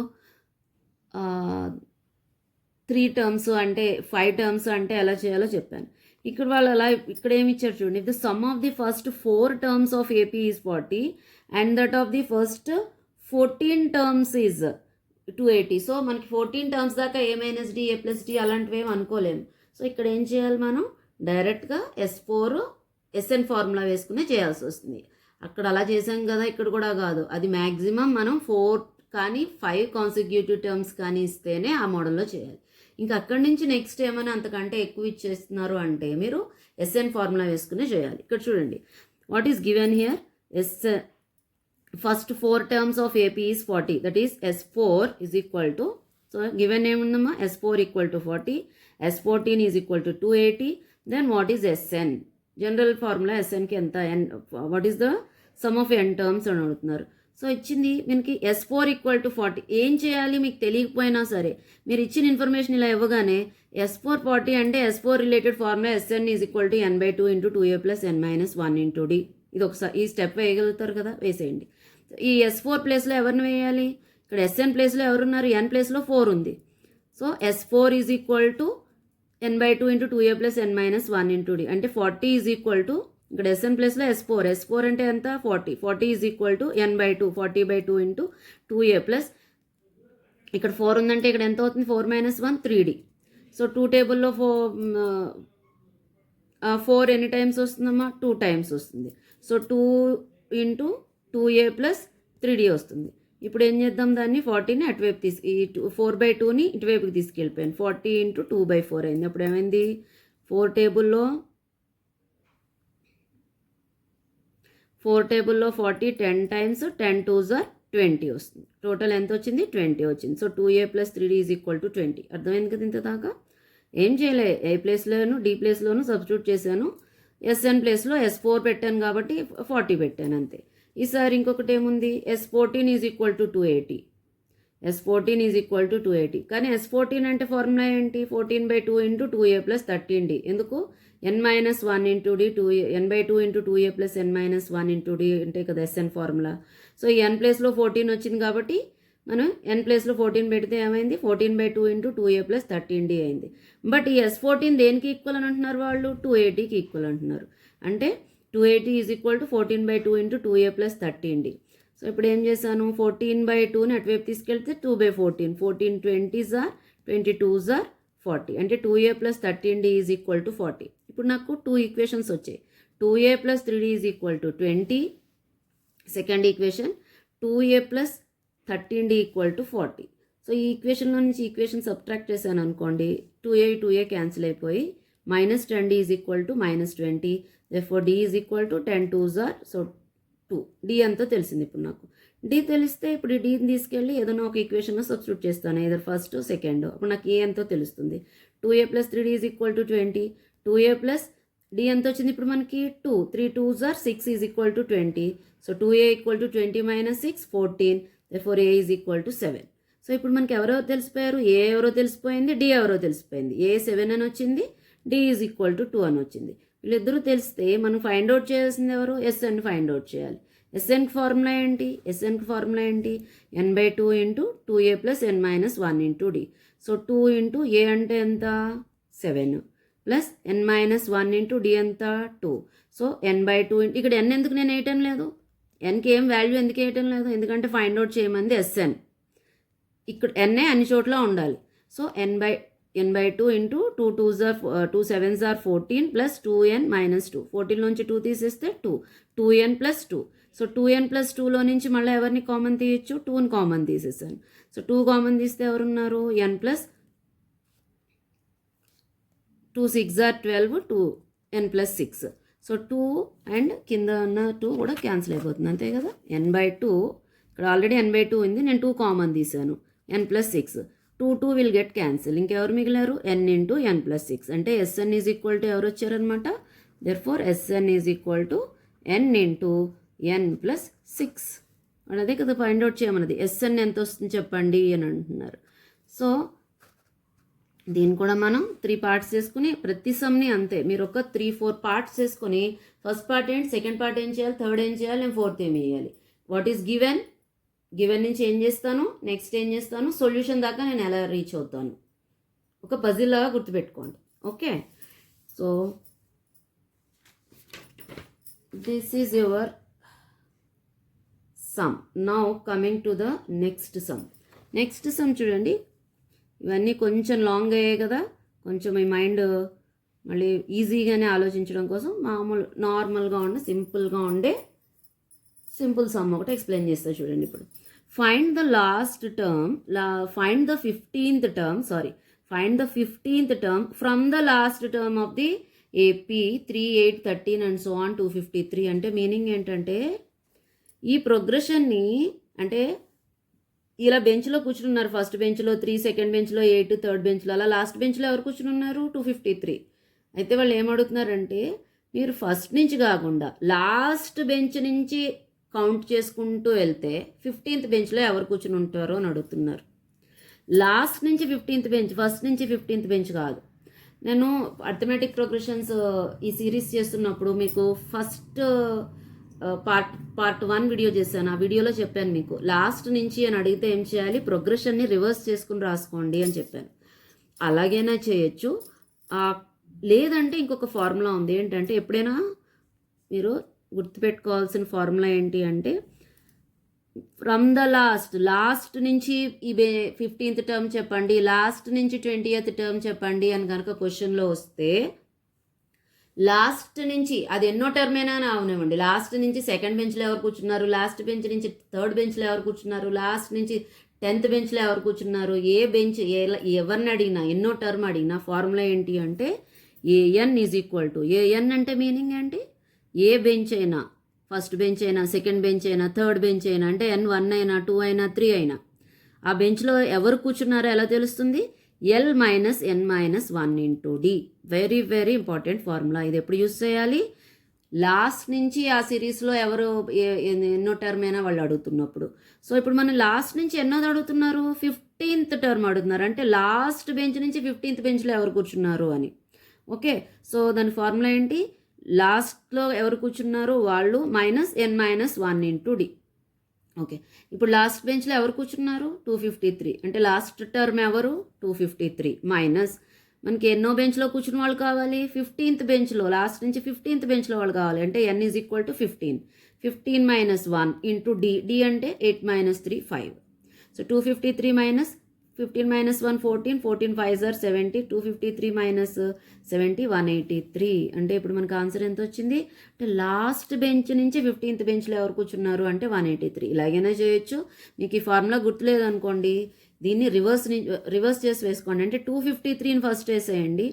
3 terms అంటే 5 terms అంటే ఎలా చేయాలో చెప్పాను. ఇక్కడ వాళ్ళు అలా ఇక్కడ ఏమి ఇచ్చారు చూడండి. The sum of the first 4 terms of AP is 40 and that of the first 14 terms is 280. So మనకి 14 టర్మ్స్ దాకా ఏ minus d, a plus D అలాంటివి ఏమి అనుకోలేము. సో ఇక్కడ ఏం చేయాలి, మనం డైరెక్ట్గా ఎస్ఎన్ ఫార్ములా వేసుకునే చేయాల్సి వస్తుంది. అక్కడ అలా చేసాం కదా, ఇక్కడ కూడా కాదు. అది మ్యాక్సిమం మనం 4 కానీ 5 కాన్సిక్యూటివ్ టర్మ్స్ కానీ ఇస్తేనే ఆ మోడల్లో చేయాలి. ఇంకా అక్కడి నుంచి నెక్స్ట్ ఏమైనా అంతకంటే ఎక్కువ ఇచ్చేస్తున్నారు అంటే మీరు ఎస్ఎన్ ఫార్ములా వేసుకునే చేయాలి. ఇక్కడ చూడండి, what is given here, first 4 terms of AP is 40, that is S4 is equal to, so given ఏముందమ్మా, S4 equal to 40, S14 is equal to 280, then what is Sn, general formula ఎస్ఎన్కి ఎంత, what is the sum of n terms అని అడుగుతున్నారు. So ఇచ్చింది మనకి S4 equal to 40. ఏం చేయాలి మీకు తెలియకపోయినా సరే, మీరు ఇచ్చిన ఇన్ఫర్మేషన్ ఇలా ఇవ్వగానే S4 40 అంటే S4 related formula SN is equal to n/2 into 2a plus n-1 into d. ఇది ఒకసారి ఈ స్టెప్ వేయగలుగుతారు కదా, వేసేయండి. ఈ S4 ప్లేస్లో ఎవరిని వేయాలి, ఇక్కడ SN ప్లేస్లో ఎవరున్నారు, n ప్లేస్లో 4 ఉంది. So S4 is equal to n/2 into 2a plus n-1 into d అంటే 40 ఈజ్ ఈక్వల్ టు, ఇక్కడ ఎస్ఎన్ ప్లేస్లో S4 అంటే ఎంత 40 is equal to n/2 40/2 into 2a plus, ఇక్కడ 4 ఉందంటే ఇక్కడ ఎంత అవుతుంది, 4 - 1 3d. సో 2 టేబుల్లో 4 ఎన్ని టైమ్స్ వస్తుందమ్మా, 2 టైమ్స్ వస్తుంది. So 2 into 2a plus 3d వస్తుంది. ఇప్పుడు ఏం చేద్దాం, దాన్ని 40ని అటువైపు ఈ 4/2ని ఇటువైపుకి తీసుకెళ్ళిపోయాను. 40 ఇంటూ 2/4 అయింది. అప్పుడు ఏమైంది, 4 టేబుల్లో 40 10 టైమ్స్ 10 2s are 20 వస్తుంది. టోటల్ ఎంత వచ్చింది, 20 వచ్చింది. So 2a plus 3d is equal to 20. అర్థమైంది కదా, ఇంత దాకా ఏం చేయలే, ఏ ప్లేస్లోను డి ప్లేస్లోను సబ్స్టిట్యూట్ చేశాను, ఎస్ఎన్ ప్లేస్లో S4 పెట్టాను కాబట్టి 40 పెట్టాను అంతే. ఈసారి ఇంకొకటి ఏముంది, S14 is equal to 280, S14 is equal to 280. కానీ S14 అంటే ఫార్ములా ఏంటి, 14/2 ఇంటూ 2a ప్లస్ 13d. ఎందుకు, n-1 into d, n/2 into 2a plus n-1 into d అంటే కదా ఎస్ఎన్ ఫార్ములా. సో ఈ n ప్లేస్లో 14 వచ్చింది కాబట్టి మనం n ప్లేస్లో 14 పెడితే ఏమైంది, 14/2 ఇంటూ 2a ప్లస్ 13d అయింది. బట్ ఈ S14 దేనికి ఈక్వల్ అని అంటున్నారు వాళ్ళు, 280కి ఈక్వల్ అంటున్నారు. అంటే 280 is equal to 14/2 into 2a plus 13d. So ఇప్పుడు ఏం చేశాను, 14/2ని అటువైపు తీసుకెళ్తే 2/14, 14 20s are 22s are 40 అంటే 2a plus 13d is equal to 40. ఇప్పుడు నాకు 2 ఈక్వేషన్స్ వచ్చాయి. 2a plus 3d is equal to 20, second equation 2a plus 13d equal to 40. So ఈ ఈక్వేషన్లో నుంచి ఈక్వేషన్ సబ్ట్రాక్ట్ చేశాను అనుకోండి, 2a క్యాన్సిల్ అయిపోయి -10d is equal to -20, therefore d is equal to 10 2s are so 2. d అంతా తెలిసింది. ఇప్పుడు నాకు d తెలిస్తే ఇప్పుడు ఈ డీని తీసుకెళ్ళి ఏదైనా ఒక ఈక్వేషన్లో సబ్స్టిట్యూట్ చేస్తాను, ఏదో ఫస్ట్ సెకండ్. అప్పుడు నాకు ఏ ఎంతో తెలుస్తుంది. 2a plus 3d is equal to 20, 2a plus d ఎంత వచ్చింది ఇప్పుడు మనకి 2, 3 2s are 6 is equal to 20. So 2a equal to 20 - 6 14, therefore a is equal to 7. So ఇప్పుడు మనకి ఎవరెవరు తెలిసిపోయారు, ఏ ఎవరో తెలిసిపోయింది, d ఎవరో తెలిసిపోయింది. a 7 అని వచ్చింది, d ఈజ్ ఈక్వల్ టు 2 అని వచ్చింది. వీళ్ళిద్దరూ తెలిస్తే మనం ఫైండ్ అవుట్ చేయాల్సింది ఎవరు, ఎస్ఎన్ ఫైండ్ అవుట్ చేయాలి. ఎస్ఎన్కి ఫార్ములా ఏంటి, n/2 into 2a plus n-1 into d. So 2 into a అంటే ఎంత 7 ప్లస్ n-1 ఇంటూ d ఎంత 2. సో n/2 ఇక్కడ n ఎందుకు నేను వేయటం లేదు, nకి ఏం వాల్యూ ఎందుకు వేయటం లేదు, ఎందుకంటే ఫైండ్ అవుట్ చేయమంది ఎస్ఎన్. ఇక్కడ n అన్ని చోట్ల ఉండాలి. So n/2 into 2 7s are 14 plus 2n - 2. 14 నుంచి 2 తీసేస్తే 2n plus 2. So 2n plus 2లో నుంచి మళ్ళీ ఎవరిని కామన్ తీయచ్చు, 2ని కామన్ తీసేసాను. సో 2 కామన్ తీస్తే ఎవరున్నారు, n plus 2 6 are 12, 2n plus 6. So 2 and కింద ఉన్న 2 కూడా క్యాన్సిల్ అయిపోతుంది, అంతే కదా. n/2 ఇక్కడ ఆల్రెడీ n/2 ఉంది, నేను 2 కామన్ తీసాను, n plus 6. 2 will get cancel. ఇంకెవరు మిగిలారు, n ఇంటూ n ప్లస్ 6 అంటే ఎస్ఎన్ ఈజ్ ఈక్వల్ టు ఎవరు వచ్చారనమాట. Therefore S N is equal to n into n plus 6. అదే కదా ఫైండ్ అవుట్ చేయమన్నది. ఎస్ఎన్ ఎంత వస్తుంది చెప్పండి అని అంటున్నారు. సో దీన్ని కూడా మనం 3 పార్ట్స్ చేసుకుని ప్రతి సమ్ని అంతే మీరు ఒక 3-4 పార్ట్స్ చేసుకొని ఫస్ట్ పార్ట్ ఏంటి, సెకండ్ పార్ట్ ఏం చేయాలి, థర్డ్ ఏం చేయాలి, నేను ఫోర్త్ ఏం వేయాలి, వాట్ ఈస్ గివెన్, గివెన్ నుంచి ఏం చేస్తాను, నెక్స్ట్ ఏం చేస్తాను, సొల్యూషన్ దాకా నేను ఎలా రీచ్ అవుతాను, ఒక పజిల్ లాగా గుర్తుపెట్టుకోండి. Okay, so this is your some. Now coming to the next some. Next some చూడండి, ఇవన్నీ కొంచెం లాంగ్ అయ్యాయి కదా, కొంచెం మీ మైండ్ మళ్ళీ ఈజీగానే ఆలోచించడం కోసం మామూలు నార్మల్గా ఉండే సింపుల్గా ఉండే సింపుల్ సమ్ ఒకటి ఎక్స్ప్లెయిన్ చేస్తా చూడండి. ఇప్పుడు find the last term, find the 15th term, find the 15th term from the last term of the AP 3, 8, 13 and so on 253. అంటే మీనింగ్ ఏంటంటే ఈ ప్రోగ్రెషన్ని అంటే ఇలా బెంచ్లో కూర్చున్నారు, ఫస్ట్ బెంచ్లో 3, సెకండ్ బెంచ్లో 8, థర్డ్ బెంచ్లో, అలా లాస్ట్ బెంచ్లో ఎవరు కూర్చున్నారు 253. అయితే వాళ్ళు ఏమడుగుతున్నారంటే మీరు ఫస్ట్ నుంచి కాకుండా లాస్ట్ బెంచ్ నుంచి కౌంట్ చేసుకుంటూ వెళ్తే 15th బెంచ్లో ఎవరు కూర్చుని ఉంటారో అని అడుగుతున్నారు. లాస్ట్ నుంచి 15th బెంచ్, ఫస్ట్ నుంచి 15th బెంచ్ కాదు. నేను అర్థమెటిక్ ప్రోగ్రెషన్స్ ఈ సిరీస్ చేస్తున్నప్పుడు మీకు ఫస్ట్ పార్ట్ 1 వీడియో చేశాను. ఆ వీడియోలో చెప్పాను మీకు లాస్ట్ నుంచి అని అడిగితే ఏం చేయాలి, ప్రోగ్రెషన్ని రివర్స్ చేసుకుని రాసుకోండి అని చెప్పాను. అలాగైనా చేయొచ్చు, లేదంటే ఇంకొక ఫార్ములా ఉంది. ఏంటంటే ఎప్పుడైనా మీరు గుర్తుపెట్టుకోవాల్సిన ఫార్ములా ఏంటి అంటే ఫ్రమ్ ద లాస్ట్ నుంచి ఈ 15th టర్మ్ చెప్పండి, లాస్ట్ నుంచి 20th టర్మ్ చెప్పండి అని కనుక క్వశ్చన్లో వస్తే లాస్ట్ నుంచి అది ఎన్నో టర్మ్ అయినా అవనివ్వండి, లాస్ట్ నుంచి సెకండ్ బెంచ్లో ఎవరు కూర్చున్నారు, లాస్ట్ బెంచ్ నుంచి థర్డ్ బెంచ్లో ఎవరు కూర్చున్నారు, లాస్ట్ నుంచి 10th బెంచ్లో ఎవరు కూర్చున్నారు, ఏ బెంచ్ ఎవరిని అడిగినా ఎన్నో టర్మ్ అడిగినా ఫార్ములా ఏంటి అంటే A N is equal to, A N అంటే మీనింగ్ ఏంటి, ఏ బెంచ్ అయినా, ఫస్ట్ బెంచ్ అయినా, సెకండ్ బెంచ్ అయినా, థర్డ్ బెంచ్ అయినా, అంటే N1 అయినా 2 అయినా 3 అయినా ఆ బెంచ్లో ఎవరు కూర్చున్నారో ఎలా తెలుస్తుంది, L minus N minus 1 into D. Very very important formula. ఇది ఎప్పుడు యూజ్ చేయాలి, లాస్ట్ నుంచి ఆ సిరీస్లో ఎవరు ఎన్నో టర్మ్ అయినా వాళ్ళు అడుగుతున్నప్పుడు. సో ఇప్పుడు మనం లాస్ట్ నుంచి ఎన్నోది అడుగుతున్నారు, 15th టర్మ్ అడుగుతున్నారు, అంటే లాస్ట్ బెంచ్ నుంచి 15th బెంచ్లో ఎవరు కూర్చున్నారు అని. ఓకే, సో దాని ఫార్ములా ఏంటి, లాస్ట్లో ఎవరు కూర్చున్నారు వాళ్ళు minus N minus 1 into D. Okay, ఇప్పుడు లాస్ట్ బెంచ్లో ఎవరు కూర్చున్నారు 253, అంటే లాస్ట్ టర్మ్ ఎవరు 253 మైనస్ మనకి ఎన్నో బెంచ్లో కూర్చున్న వాళ్ళు కావాలి 15th బెంచ్లో, లాస్ట్ నుంచి 15th బెంచ్లో వాళ్ళు కావాలి, అంటే N is equal to 15 minus 1 into D అంటే 8 minus 3 5. So 253 minus 15 minus 1 14 5 are 70, 253 minus 70 183. అంటే ఇప్పుడు మనకు ఆన్సర్ ఎంత వచ్చింది అంటే లాస్ట్ బెంచ్ నుంచి 15th బెంచ్లో ఎవరు కూర్చున్నారు అంటే 183. ఇలాగైనా చేయొచ్చు. మీకు ఈ ఫార్ములా గుర్తులేదు అనుకోండి, దీన్ని రివర్స్ చేసి వేసుకోండి. అంటే 253ని ఫస్ట్ వేసేయండి,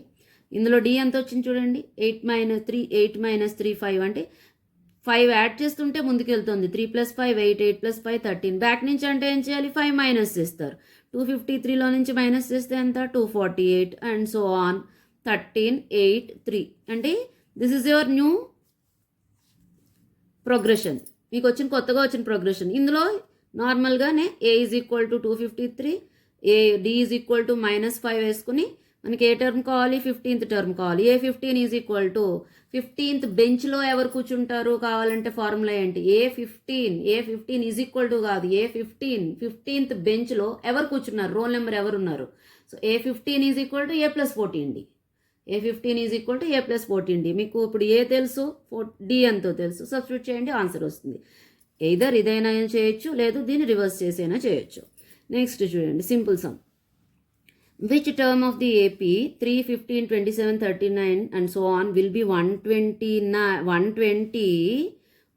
ఇందులో D ఎంత వచ్చింది చూడండి, 8 మైనస్ 3 5, అంటే 5 యాడ్ చేస్తుంటే ముందుకు వెళ్తుంది, 3 + 5 8, 8 + 5 13. బ్యాక్ నుంచి అంటే ఏం చేయాలి, 5 మైనస్ చేస్తారు, 253లో నుంచి మైనస్ చేస్తే ఎంత 248 అండ్ సో ఆన్ 13 8 3. అంటే this is your new progression, మీకు వచ్చిన కొత్తగా వచ్చిన ప్రోగ్రెషన్. ఇందులో నార్మల్గానే A is equal to 253, D is equal to -5 వేసుకుని మనకి ఏ టర్మ్ కావాలి 15th టర్మ్ కావాలి. A15 is equal to 15th బెంచ్లో ఎవరు కూర్చుంటారు కావాలంటే ఫార్ములా ఏంటి, A15 ఈజ్ ఈక్వల్ టు కాదు, A15th బెంచ్లో ఎవరు కూర్చున్నారు, రోల్ నెంబర్ ఎవరు ఉన్నారు. So A15 is equal to A+14D, A15 is equal to A+14D. మీకు ఇప్పుడు ఏ తెలుసు, D ఎంతో తెలుసు, సబ్స్టిట్యూట్ చేయండి ఆన్సర్ వస్తుంది. ఎయిదర్ ఇదైనా చేయొచ్చు, లేదు దీన్ని రివర్స్ చేసైనా చేయొచ్చు. నెక్స్ట్ చూడండి simple some. Which term of the AP 3, 15, 27, 39 and so on will be 120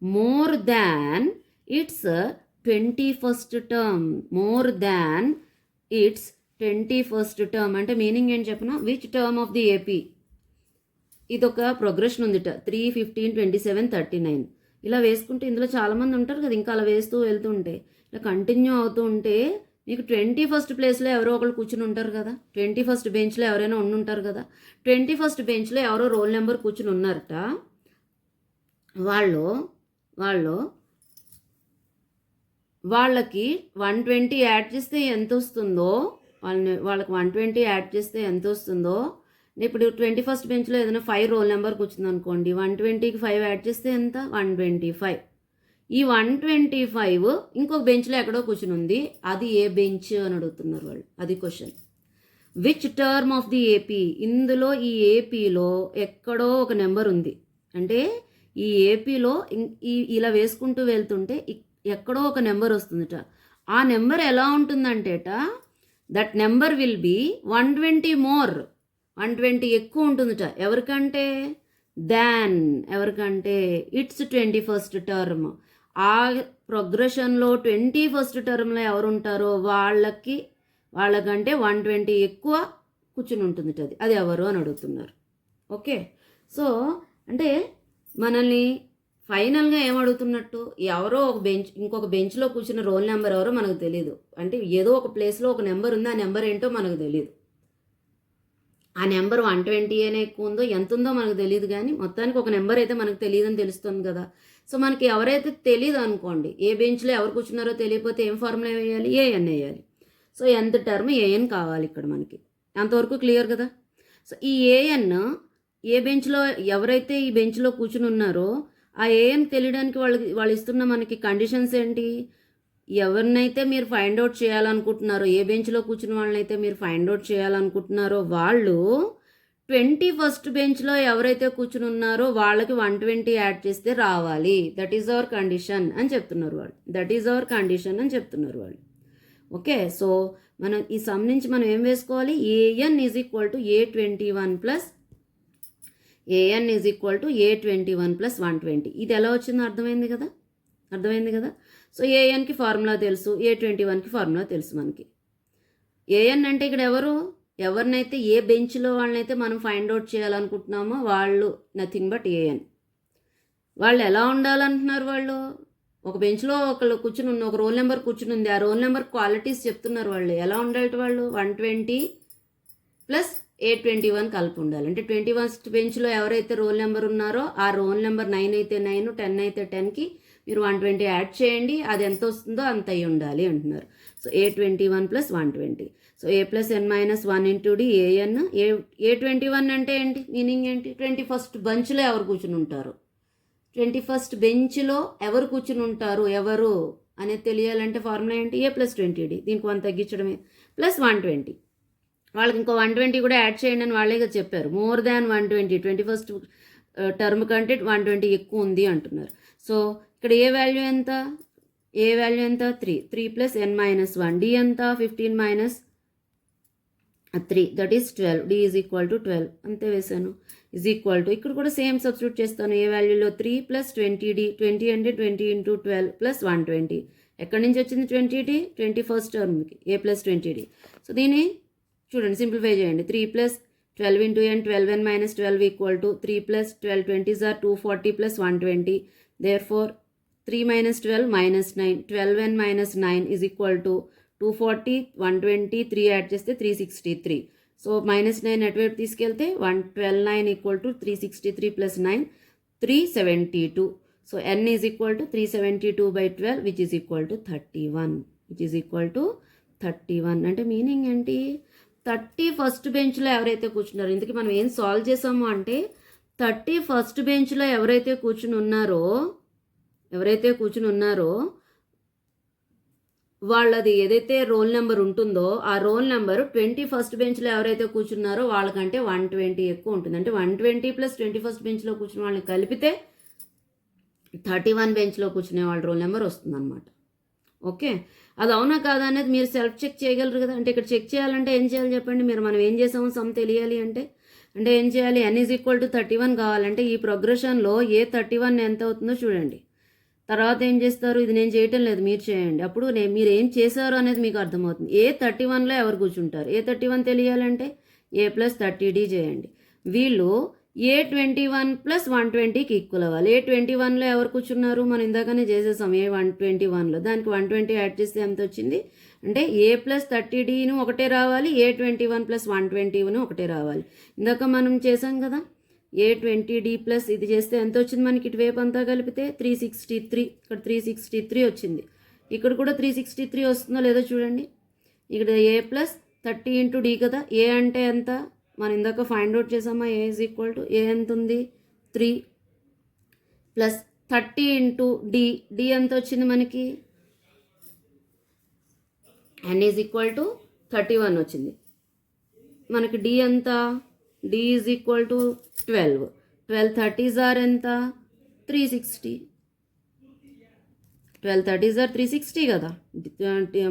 more than its 21st term, more than its 21st term. అంటే మీనింగ్ ఏంటి చెప్పిన, which term of the AP, ఇదొక ప్రోగ్రెషన్ ఉందిట 3, 15, 27, 39 ఇలా వేసుకుంటే ఇందులో చాలామంది ఉంటారు కదా, ఇంకా అలా వేస్తూ వెళ్తుంటే ఇలా కంటిన్యూ అవుతూ ఉంటే మీకు 21st ప్లేస్లో ఎవరో ఒకళ్ళు కూర్చుని ఉంటారు కదా, 21st బెంచ్లో ఎవరైనా ఉండుంటారు కదా, 21st బెంచ్లో ఎవరో రోల్ నెంబర్ కూర్చుని ఉన్నారట, వాళ్ళకి 120 యాడ్ చేస్తే ఎంత వస్తుందో వాళ్ళకి 120 యాడ్ చేస్తే ఎంత వస్తుందో, ఇప్పుడు 21st బెంచ్లో ఏదైనా 5 రోల్ నెంబర్ కూర్చుంది అనుకోండి, 120కి 5 యాడ్ చేస్తే ఎంత? 125. ఈ 125 ఇంకొక బెంచ్లో ఎక్కడో కూర్చుని ఉంది, అది ఏ బెంచ్ అని అడుగుతున్నారు వాళ్ళు. అది question. Which term of the AP, ఇందులో ఈ ఏపీలో ఎక్కడో ఒక నెంబర్ ఉంది. అంటే ఈ ఏపీలో ఇలా వేసుకుంటూ వెళ్తుంటే ఎక్కడో ఒక నెంబర్ వస్తుందట. ఆ నెంబర్ ఎలా ఉంటుందంటేట, that number will be 120 more, 120 ఎక్కువ ఉంటుందట. ఎవరికంటే? ఎవరికంటే ఇట్స్ 21st టర్మ్. ఆ ప్రోగ్రెషన్లో 21st టర్మ్లో ఎవరు ఉంటారో వాళ్ళకంటే 120 ఎక్కువ కూర్చుని ఉంటుందట. అది ఎవరు అని అడుగుతున్నారు. ఓకే, సో అంటే మనల్ని ఫైనల్గా ఏమడుగుతున్నట్టు, ఎవరో ఒక ఇంకొక బెంచ్లో కూర్చున్న రోల్ నెంబర్ ఎవరో మనకు తెలియదు. అంటే ఏదో ఒక ప్లేస్లో ఒక నెంబర్ ఉంది, ఆ నెంబర్ ఏంటో మనకు తెలియదు. ఆ నెంబర్ 120 అనే ఎక్కువ ఉందో ఎంత ఉందో మనకు తెలియదు, కానీ మొత్తానికి ఒక నెంబర్ అయితే మనకు తెలియదని తెలుస్తుంది కదా. సో మనకి ఎవరైతే తెలియదు అనుకోండి, ఏ బెంచ్లో ఎవరు కూర్చున్నారో తెలియకపోతే ఏం ఫార్ములా వేయాలి? ఏఎన్ వేయాలి. సో ఎంత టర్మ్ ఏఎన్ కావాలి ఇక్కడ మనకి. అంతవరకు క్లియర్ కదా. సో ఈ ఏఎన్ ఏ బెంచ్లో ఎవరైతే ఈ బెంచ్లో కూర్చుని ఉన్నారో ఆ ఏఎన్ తెలియడానికి వాళ్ళు ఇస్తున్న మనకి కండిషన్స్ ఏంటి? ఎవరినైతే మీరు ఫైండ్ అవుట్ చేయాలనుకుంటున్నారో, ఏ బెంచ్లో కూర్చున్న వాళ్ళనైతే మీరు ఫైండ్ అవుట్ చేయాలనుకుంటున్నారో వాళ్ళు 21st బెంచ్లో ఎవరైతే కూర్చుని ఉన్నారో వాళ్ళకి 120 యాడ్ చేస్తే రావాలి. దట్ ఈజ్ అవర్ కండిషన్ అని చెప్తున్నారు వాళ్ళు. ఓకే, సో మనం ఈ సమ్ నుంచి మనం ఏం వేసుకోవాలి? A N is equal to A21 plus A21 ఇది ఎలా వచ్చిందో అర్థమైంది కదా. సో ఏఎన్కి ఫార్ములా తెలుసు, A21కి ఫార్ములా తెలుసు మనకి. ఏఎన్ అంటే ఇక్కడ ఎవరినైతే ఏ బెంచ్లో వాళ్ళనైతే మనం ఫైండ్ అవుట్ చేయాలనుకుంటున్నామో వాళ్ళు నథింగ్ బట్ ఏఎన్. వాళ్ళు ఎలా ఉండాలంటున్నారు? వాళ్ళు ఒక బెంచ్లో ఒకళ్ళు కూర్చుని ఉన్న ఒక రోల్ నెంబర్ కూర్చుని ఉంది, ఆ రోల్ నెంబర్ క్వాలిటీస్ చెప్తున్నారు. వాళ్ళు ఎలా ఉండాలి? వాళ్ళు 120 ప్లస్ A21 కలిపి ఉండాలి. అంటే 21st బెంచ్లో ఎవరైతే రోల్ నెంబర్ ఉన్నారో ఆ రోల్ నెంబర్ 9 అయితే 9, 10 అయితే 10కి మీరు 120 యాడ్ చేయండి, అది ఎంత వస్తుందో అంత అయి ఉండాలి అంటున్నారు. So A21 plus 120. So A plus n minus 1 into D A N. A21 అంటే ఏంటి? మీనింగ్ ఏంటి? 21st బెంచ్లో ఎవరు కూర్చుని ఉంటారు, 21st బెంచ్లో ఎవరు కూర్చుని ఉంటారు ఎవరు అనేది తెలియాలంటే ఫార్ములా ఏంటి? A plus 20D. దీనికి 1 తగ్గించడమే, ప్లస్ 120. వాళ్ళకి ఇంకో 120 కూడా యాడ్ చేయండి అని వాళ్ళే చెప్పారు. మోర్ దాన్ 120, 21st టర్మ్ కంటే 120 ఎక్కువ ఉంది అంటున్నారు. సో ఇక్కడ ఏ వాల్యూ ఎంత? 3 ప్లస్ n మైనస్ 1. డి ఎంత? 15 minus 3, that is 12. D is equal to 12 అంతే వేసాను. ఈజ్ ఈక్వల్ టు ఇక్కడ కూడా సేమ్ సబ్స్టిట్యూట్ చేస్తాను. ఏ వాల్యూలో 3 ప్లస్ 20D. 20 అంటే 20 ఇంటూ 12 ప్లస్ 120. ఎక్కడి నుంచి వచ్చింది 20D? 21st టర్మ్కి A plus 20D. So దీన్ని చూడండి, సింప్లిఫై చేయండి. 3 plus 12 into n, 12n minus 12 equal to 3 plus 12 20s are 240 plus 120. Therefore 3 minus 12 minus 9, 12n minus 9 is equal to 240, 120, 3 add చేస్తే 363. So minus 9 అటువైపు తీసుకెళ్తే 112 equal to 363 plus 9 372. So n is equal to 372/12 which is equal to 31. అంటే meaning ఏంటి? 31st బెంచ్లో ఎవరైతే కూర్చున్నారో, ఇందుకు మనం ఏం సాల్వ్ చేసాము అంటే 31st బెంచ్లో ఎవరైతే కూర్చుని ఉన్నారో వాళ్ళది ఏదైతే రోల్ నెంబర్ ఉంటుందో ఆ రోల్ నెంబర్ 21st బెంచ్లో ఎవరైతే కూర్చున్నారో వాళ్ళకంటే 120 ఎక్కువ ఉంటుంది. అంటే 120 ప్లస్ 21st బెంచ్లో కూర్చున్న వాళ్ళని కలిపితే 31 బెంచ్లో కూర్చునే వాళ్ళ రోల్ నెంబర్ వస్తుందన్నమాట. ఓకే, అది అవునా కాదా అనేది మీరు సెల్ఫ్ చెక్ చేయగలరు కదా. అంటే ఇక్కడ చెక్ చేయాలంటే ఏం చేయాలి చెప్పండి? మనం ఏం చేసాము సమ్ తెలియాలి అంటే ఏం చేయాలి? n ఈజ్ ఈక్వల్ టు 31 కావాలంటే ఈ ప్రోగ్రెషన్లో A31 ఎంత అవుతుందో చూడండి. తర్వాత ఏం చేస్తారు? ఇది నేను చేయటం లేదు, మీరు చేయండి. అప్పుడు మీరు ఏం చేశారు అనేది మీకు అర్థమవుతుంది. A31లో ఎవరు కూర్చుంటారు? A31 తెలియాలంటే A ప్లస్ 30D చేయండి. వీళ్ళు A21 ప్లస్ 120కి ఈక్వల్ అవ్వాలి. A21లో ఎవరు కూర్చున్నారు? మనం ఇందాకనే చేసేసాం A121లో. దానికి 120 యాడ్ చేస్తే ఎంత వచ్చింది అంటే A ప్లస్ 30Dను ఒకటే రావాలి, A21 ప్లస్ 120ను ఒకటే రావాలి. ఇందాక మనం చేసాం కదా, A20D ప్లస్ ఇది చేస్తే ఎంత వచ్చింది మనకి? ఇటువైపు అంతా కలిపితే 363. ఇక్కడ 363 వచ్చింది. ఇక్కడ కూడా 363 వస్తుందో లేదో చూడండి. ఇక్కడ A ప్లస్ 30 ఇంటూ డి కదా. ఏ అంటే ఎంత మనం ఇందాక ఫైండ్ అవుట్ చేసామా, ఏ ఈజ్ ఈక్వల్ టు ఏ ఎంత ఉంది 3 ప్లస్ 30 ఇంటూ డి. డి ఎంత వచ్చింది మనకి, n ఈజ్ ఈక్వల్ టు 31 వచ్చింది మనకి. డి ఎంత, D is equal to 12. 12 30s are ఎంత 360. 12 30s ఆర్ 360 కదా.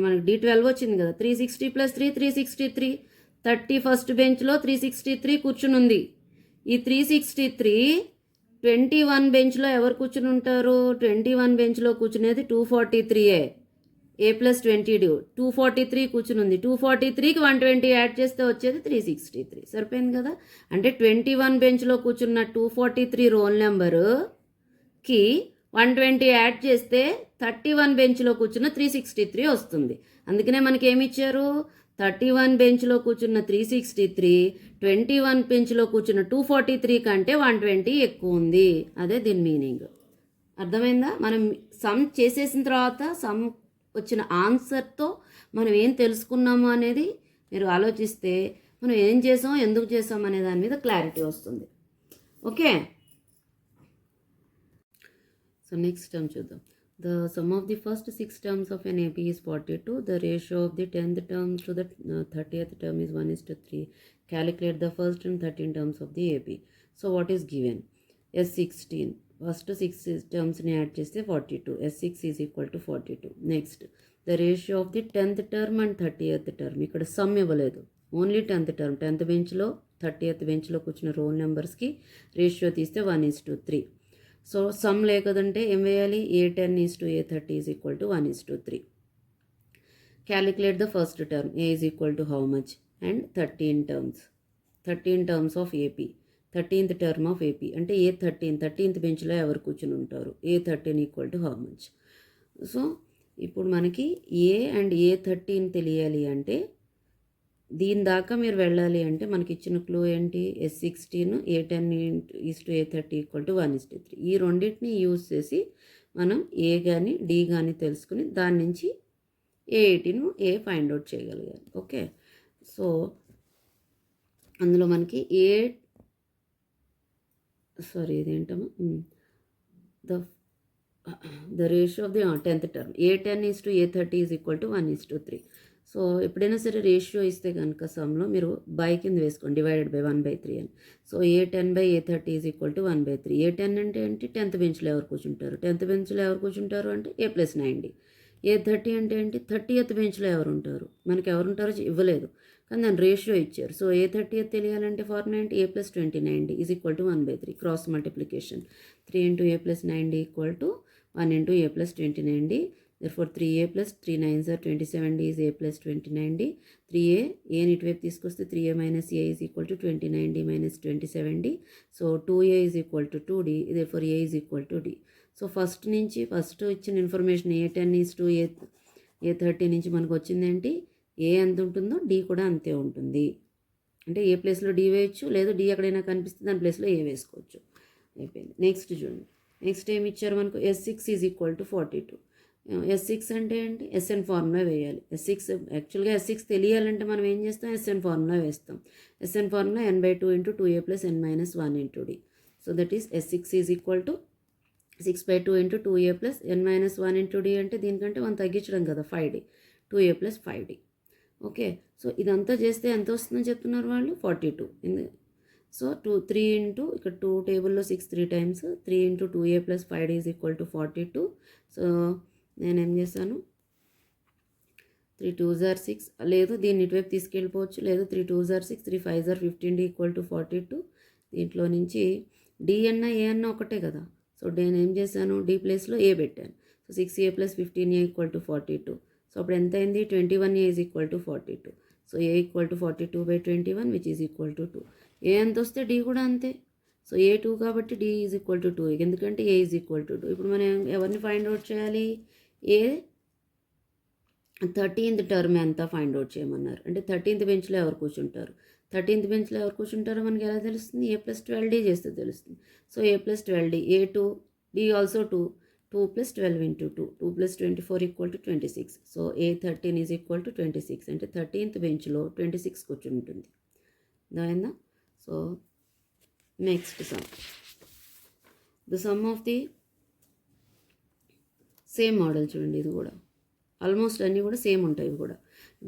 మనకి డి 12 వచ్చింది కదా. 360 ప్లస్ 3 363. 30 ఫస్ట్ బెంచ్లో 363 కూర్చుని ఉంది. ఈ 363 21 బెంచ్లో ఎవరు కూర్చుని ఉంటారు, 21 బెంచ్లో కూర్చునేది 243 ఏ ప్లస్ 20 243 కూర్చుని ఉంది. 243కి 120 యాడ్ చేస్తే వచ్చేది 363. సరిపోయింది కదా. అంటే 21 బెంచ్లో కూర్చున్న 243 రోల్ నెంబరుకి 120 యాడ్ చేస్తే 31 బెంచ్లో కూర్చున్న 363 వస్తుంది. అందుకనే మనకి ఏమి ఇచ్చారు, 31 బెంచ్లో కూర్చున్న 363 21 బెంచ్లో కూర్చున్న 243 కంటే 120 ఎక్కువ ఉంది. అదే దీని మీనింగ్. అర్థమైందా. మనం సమ్ చేసేసిన తర్వాత సమ్ వచ్చిన ఆన్సర్తో మనం ఏం తెలుసుకున్నాము అనేది మీరు ఆలోచిస్తే మనం ఏం చేసాం ఎందుకు చేసాం అనే దాని మీద క్లారిటీ వస్తుంది. ఓకే. సో నెక్స్ట్ టర్మ్ చూద్దాం. The sum of the first 6 terms of an AP is 42. The ratio of the 10th term to the 30th term is 1:3. Calculate the first and 13 terms of the AP. So what is given? S16. First 6 terms ni add cheste 42. S6 is equal to 42. Next, the ratio of the 10th term and 30th term. Ikkada sum ఇవ్వలేదు, only 10th term. 10th benchలో 30th benchలో కూర్చున్న role నెంబర్స్కి ratio తీస్తే 1:3. So some లేకదంటే ఏం వేయాలి, A10 to A30 is equal to 1:3. Calculate the first term. A is equal to how much, and 13 terms. 13 terms of AP. 13th term of AP అంటే A13. 13th బెంచ్లో ఎవరు కూర్చుని ఉంటారు, A13 equal to how much. So ఇప్పుడు మనకి ఏ and A13 తెలియాలి అంటే దీని దాకా మీరు వెళ్ళాలి అంటే మనకి ఇచ్చిన క్లూ ఏంటి, S16 A10 to A30 equal to 1:3. ఈ రెండింటిని యూజ్ చేసి మనం ఏ కానీ డి కానీ తెలుసుకుని దాని నుంచి A18 ఏ ఫైండ్ అవుట్ చేయగలిగారు. ఓకే. సో అందులో మనకి ఇదేంటమ్మా, the ratio of the 10th term A10 to A30 is equal to 1:3. So ఎప్పుడైనా సరే రేషియో ఇస్తే కనుక సమ్లో మీరు బై కింద వేసుకోండి, డివైడెడ్ బై 1/3 అని. So A10/A30 is equal to 1/3. A10 అంటే ఏంటి, 10th బెంచ్లో ఎవరు కూర్చుంటారు, 10th బెంచ్లో ఎవరు కూర్చుంటారు అంటే A+90. A30 అంటే ఏంటి, 30th బెంచ్లో ఎవరు ఉంటారు, మనకి ఎవరు ఉంటారో ఇవ్వలేదు కానీ దాని రేషియో ఇచ్చారు. సో A30 తెలియాలంటే ఫార్ములా ఏంటి, A+20/90 is equal to 1/3. Cross multiplication 3 into A+90 equal to 1 into A+20/90. Therefore 3a plus 3 9s are 27d is a plus 29d. 3a a ఇటువైపు తీసుకొస్తే 3a minus a is equal to 29d minus 27d. So 2a is equal to 2d. Therefore a is equal to d. So first ఇచ్చిన information A10 is to A30 నుంచి మనకు వచ్చింది ఏంటి, ఏ ఎంత ఉంటుందో D కూడా అంతే ఉంటుంది. అంటే ఏ ప్లేస్లో డి వేయచ్చు, లేదు డి ఎక్కడైనా కనిపిస్తే దాని ప్లేస్లో ఏ వేసుకోవచ్చు. అయిపోయింది. నెక్స్ట్ చూడండి. నెక్స్ట్ ఏమి ఇచ్చారు మనకు, S6 is equal to 42. S6 అంటే ఏంటి, SN ఫార్ములా వేయాలి. యాక్చువల్గా S6 తెలియాలంటే మనం ఏం చేస్తాం, SN ఫార్ములా వేస్తాం. SN formula n/2 into 2a plus n minus 1 into d. So that is S6 is equal to 6/2 into 2a plus n minus 1 into d అంటే దీనికంటే 1 తగ్గించడం కదా, 5d. 2a plus 5d. Okay. So ఇదంతా చేస్తే ఎంత వస్తుందని చెప్తున్నారు వాళ్ళు, 42. సో 3 into ఇక్కడ 2 టేబుల్లో 6 3 times 3 into 2a plus 5d is equal to 42. So నేనేం చేశాను, 3 2s are 6, లేదు దీన్ని ఇటువైపు తీసుకెళ్ళిపోవచ్చు, లేదు 3 2s are 6 3 5s are 15d equal to 42. దీంట్లో నుంచి డి అన్న ఏ అన్న ఒకటే కదా. సో నేను ఏం చేశాను, డి ప్లేస్లో ఏ పెట్టాను. So 6a plus 15a equal to 42. So అప్పుడు ఎంత అయింది, 21a is equal to 42. So a equal to 42/21 which is equal to 2. ఏ ఎంత వస్తే డి కూడా అంతే. సో ఏ 2 కాబట్టి డి ఈజ్ ఈక్వల్ టు 2, ఎందుకంటే ఏ ఈజ్ ఈక్వల్ టు 2. ఇప్పుడు మనం ఎవరిని ఫైండ్ అవుట్ చేయాలి, ఏ 13th టర్మ్ ఎంత ఫైండ్ అవుట్ చేయమన్నారు. అంటే 13th బెంచ్లో ఎవరు కూర్చుంటారు, 13th బెంచ్లో ఎవరు కూర్చుంటారో మనకి ఎలా తెలుస్తుంది, A+12d చేస్తే తెలుస్తుంది. So A+12d, A2 D also 2, 2 plus 12 into 2. 2 plus 24 equal to 26. So A13 is equal to 26. అంటే 13th బెంచ్లో 26 కూర్చుని ఉంటుంది. అర్థమైందా? So next some. The sum of the same model చూడండి, ఇది కూడా ఆల్మోస్ట్ అన్నీ కూడా సేమ్ ఉంటాయి ఇవి కూడా.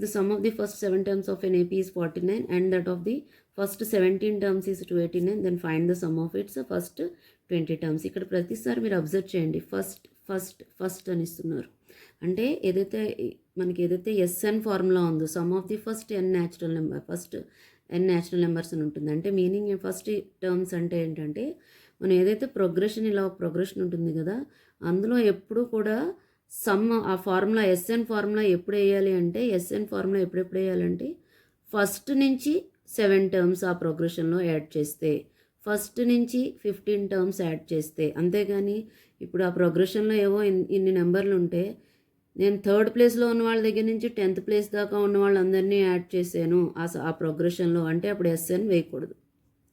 The sum of the first 7 terms of an AP is 49 and that of the first 17 terms is 289. Then find the sum of its first 20 terms. ఇక్కడ ప్రతిసారి మీరు అబ్జర్వ్ చేయండి, ఫస్ట్ అని ఇస్తున్నారు. అంటే ఏదైతే ఎస్ఎన్ ఫార్ములా ఉందో sum of the first N natural number, first N natural numbers అని ఉంటుంది. అంటే మీనింగ్ ఫస్ట్ టర్మ్స్ అంటే ఏంటంటే మనం ఏదైతే ప్రోగ్రెషన్ ఉంటుంది కదా, అందులో ఎప్పుడు కూడా సమ్ ఆ ఫార్ములా ఎస్ఎన్ ఫార్ములా ఎప్పుడు వేయాలి అంటే ఎప్పుడు వేయాలంటే ఫస్ట్ నుంచి 7 terms ఆ ప్రోగ్రెషన్లో యాడ్ చేస్తే, ఫస్ట్ నుంచి 15 terms యాడ్ చేస్తే. అంతేగాని ఇప్పుడు ఆ ప్రోగ్రెషన్లో ఏవో ఇన్ని నెంబర్లు ఉంటే నేను 3rd ప్లేస్లో ఉన్న వాళ్ళ దగ్గర నుంచి 10th ప్లేస్ దాకా ఉన్న వాళ్ళందరినీ యాడ్ చేశాను ఆ ప్రోగ్రెషన్లో అంటే అప్పుడు ఎస్ఎన్ వేయకూడదు,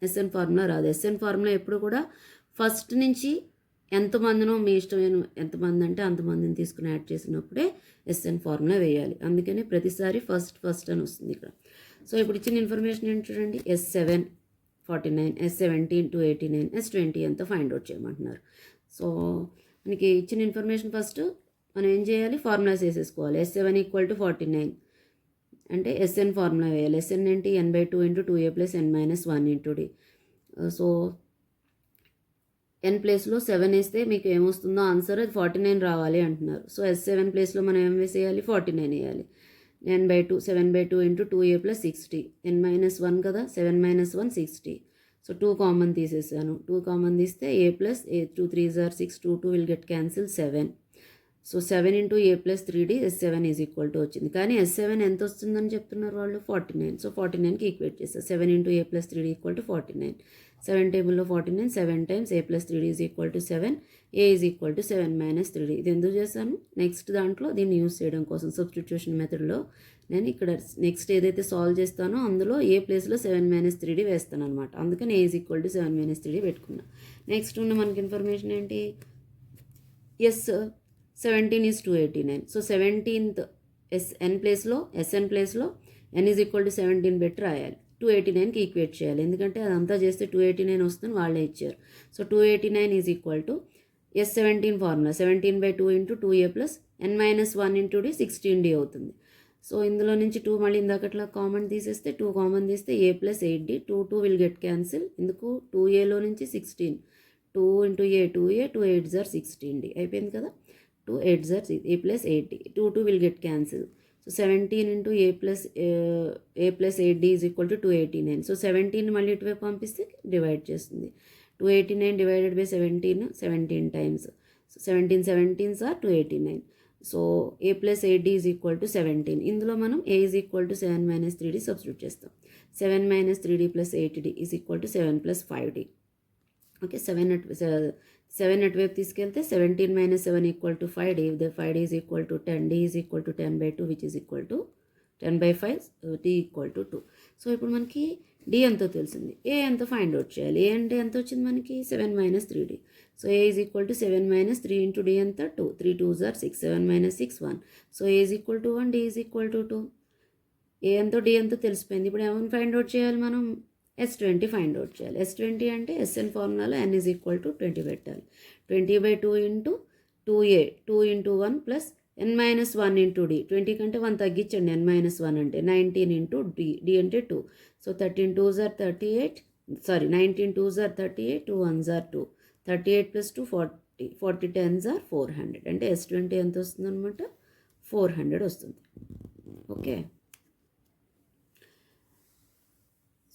ఎస్ఎన్ ఫార్ములా రాదు. ఎస్ఎన్ ఫార్ములా ఎప్పుడు కూడా ఫస్ట్ నుంచి ఎంతమందినో మీ ఇష్టమైన ఎంతమంది అంటే అంతమందిని తీసుకుని యాడ్ చేసినప్పుడే ఎస్ఎన్ ఫార్ములా వేయాలి. అందుకని ప్రతిసారి ఫస్ట్ అని వస్తుంది ఇక్కడ. సో ఇప్పుడు ఇచ్చిన ఇన్ఫర్మేషన్ ఏంటి చూడండి, S7 49, S17 289, S20 ఎంత ఫైండ్ అవుట్ చేయమంటున్నారు. సో మనకి ఇచ్చిన ఇన్ఫర్మేషన్ ఫస్ట్ మనం ఏం చేయాలి, ఫార్ములాస్ వేసేసుకోవాలి. S7 ఈక్వల్ టు 49 అంటే ఎస్ఎన్ ఫార్ములా వేయాలి. ఎస్ఎన్ ఏంటి, n/2 into 2a plus n-1 into d. So n ప్లేస్లో 7 వేస్తే మీకు ఏమొస్తుందో ఆన్సర్ అది 49 రావాలి అంటున్నారు. సో S7 ప్లేస్లో మనం ఏం వేసేయాలి, 49 వేయాలి. n/2 7/2 into 2a plus 60, n-1 కదా, 7 - 1 60. సో 2 కామన్ తీసేసాను. 2 కామన్ తీస్తే a plus a 2 3s are 6, 2 will get cancel 7. So 7 into a plus 3d S7 is equal to వచ్చింది. కానీ S7 ఎంత వస్తుందని చెప్తున్నారు వాళ్ళు, 49. సో 49కి ఈక్వేట్ చేస్తారు. 7 into a plus 3d equal to 49. 7 టేబుల్లో 49, 7 times a plus 3d is equal to 7, a is equal to 7 - 3d. ఇది ఎందుకు చేశాను, నెక్స్ట్ దాంట్లో దీన్ని యూజ్ చేయడం కోసం సబ్స్టిట్యూషన్ మెథడ్లో నేను ఇక్కడ నెక్స్ట్ ఏదైతే సాల్వ్ చేస్తానో అందులో ఏ ప్లేస్లో 7 - 3d వేస్తాను అనమాట. అందుకని a is equal to 7 - 3d పెట్టుకున్నా. నెక్స్ట్ ఉన్న మనకి ఇన్ఫర్మేషన్ ఏంటి, S17 is 289. So 17th SN ప్లేస్లో n ఈజ్ ఈక్వల్ టు 17 పెట్టి రాయాలి. 289కి ఈక్వేట్ చేయాలి, ఎందుకంటే అదంతా చేస్తే 289 వస్తుంది, వాళ్ళే ఇచ్చారు. So 289 is equal to S17 formula 17/2 into 2a plus n-1 into d 16d అవుతుంది. సో ఇందులో నుంచి 2 మళ్ళీ ఇందాకట్లా కామన్ తీసేస్తే 2 కామన్ తీస్తే a plus 8d, 2 will get cancel. ఎందుకు 2aలో నుంచి 16, 2 into a 2a, 2 8s are 16d అయిపోయింది కదా. 2 8s are a plus 8d, 2 will get cancelled. So 17 into a plus 8d is equal to 289. So 17 మళ్ళీ ఇటువైపు పంపిస్తే divide చేస్తుంది. 289 divided by 17 times. So 17 17s are 289. So a plus 8d is equal to 17. ఇందులో మనం a is equal to 7 - 3d substitute చేస్తాం. 7 - 3d plus 8d is equal to 7 plus 5d. Okay, 7 అటువైపు తీసుకెళ్తే 17 - 7 equal to 5d. 5d is equal to 10, d is equal to 10/2 which is equal to 10/5, d equal to 2. So ఇప్పుడు మనకి d ఎంతో తెలిసింది, a ఎంత find out చేయాలి. a అంటే ఎంత వచ్చింది మనకి, 7 - 3d. So a is equal to 7 - 3 into d ఎంత 2, 3 2s are 6, 7 - 6 1. So a is equal to 1, d is equal to 2. a ఎంతో d ఎంతో తెలిసిపోయింది. ఇప్పుడు ఏమైనా ఫైండ్ అవుట్ చేయాలి మనం, S20 ఫైండ్ అవుట్ చేయాలి. S20 అంటే ఎస్ఎన్ ఫార్ములాలో n ఈజ్ ఈక్వల్ టు 20 పెట్టాలి. 20/2 into 2a 2 into 1 plus n-1 into d. 20 కంటే 1 తగ్గించండి, n-1 అంటే 19 ఇంటూ d అంటే 2. So 13 2s are 38, 19 2s are 38, 2 1s are 2, 38 plus 2 40, 40 10s are 400. అంటే S20 ఎంత వస్తుంది అనమాట, 400 వస్తుంది. ఓకే,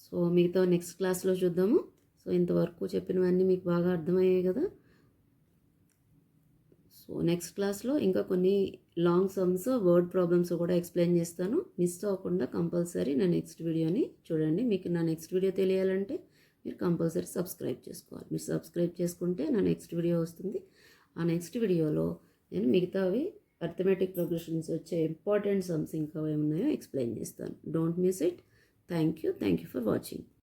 సో మిగతా నెక్స్ట్ క్లాస్లో చూద్దాము. సో ఇంతవరకు చెప్పినవన్నీ మీకు బాగా అర్థమయ్యాయి కదా. సో నెక్స్ట్ క్లాస్లో ఇంకా కొన్ని లాంగ్ సమ్స్, వర్డ్ ప్రాబ్లమ్స్ కూడా ఎక్స్ప్లెయిన్ చేస్తాను. మిస్ అవ్వకుండా కంపల్సరీ నా నెక్స్ట్ వీడియోని చూడండి. మీకు నా నెక్స్ట్ వీడియో తెలియాలంటే మీరు కంపల్సరీ సబ్స్క్రైబ్ చేసుకోవాలి. మీరు సబ్స్క్రైబ్ చేసుకుంటే నా నెక్స్ట్ వీడియో వస్తుంది. ఆ నెక్స్ట్ వీడియోలో నేను మిగతావి అర్థమెటిక్ ప్రోగ్రెషన్స్ వచ్చే ఇంపార్టెంట్ సమ్స్ ఇంకా ఏమున్నాయో ఎక్స్ప్లెయిన్ చేస్తాను. Don't miss it. Thank you for watching.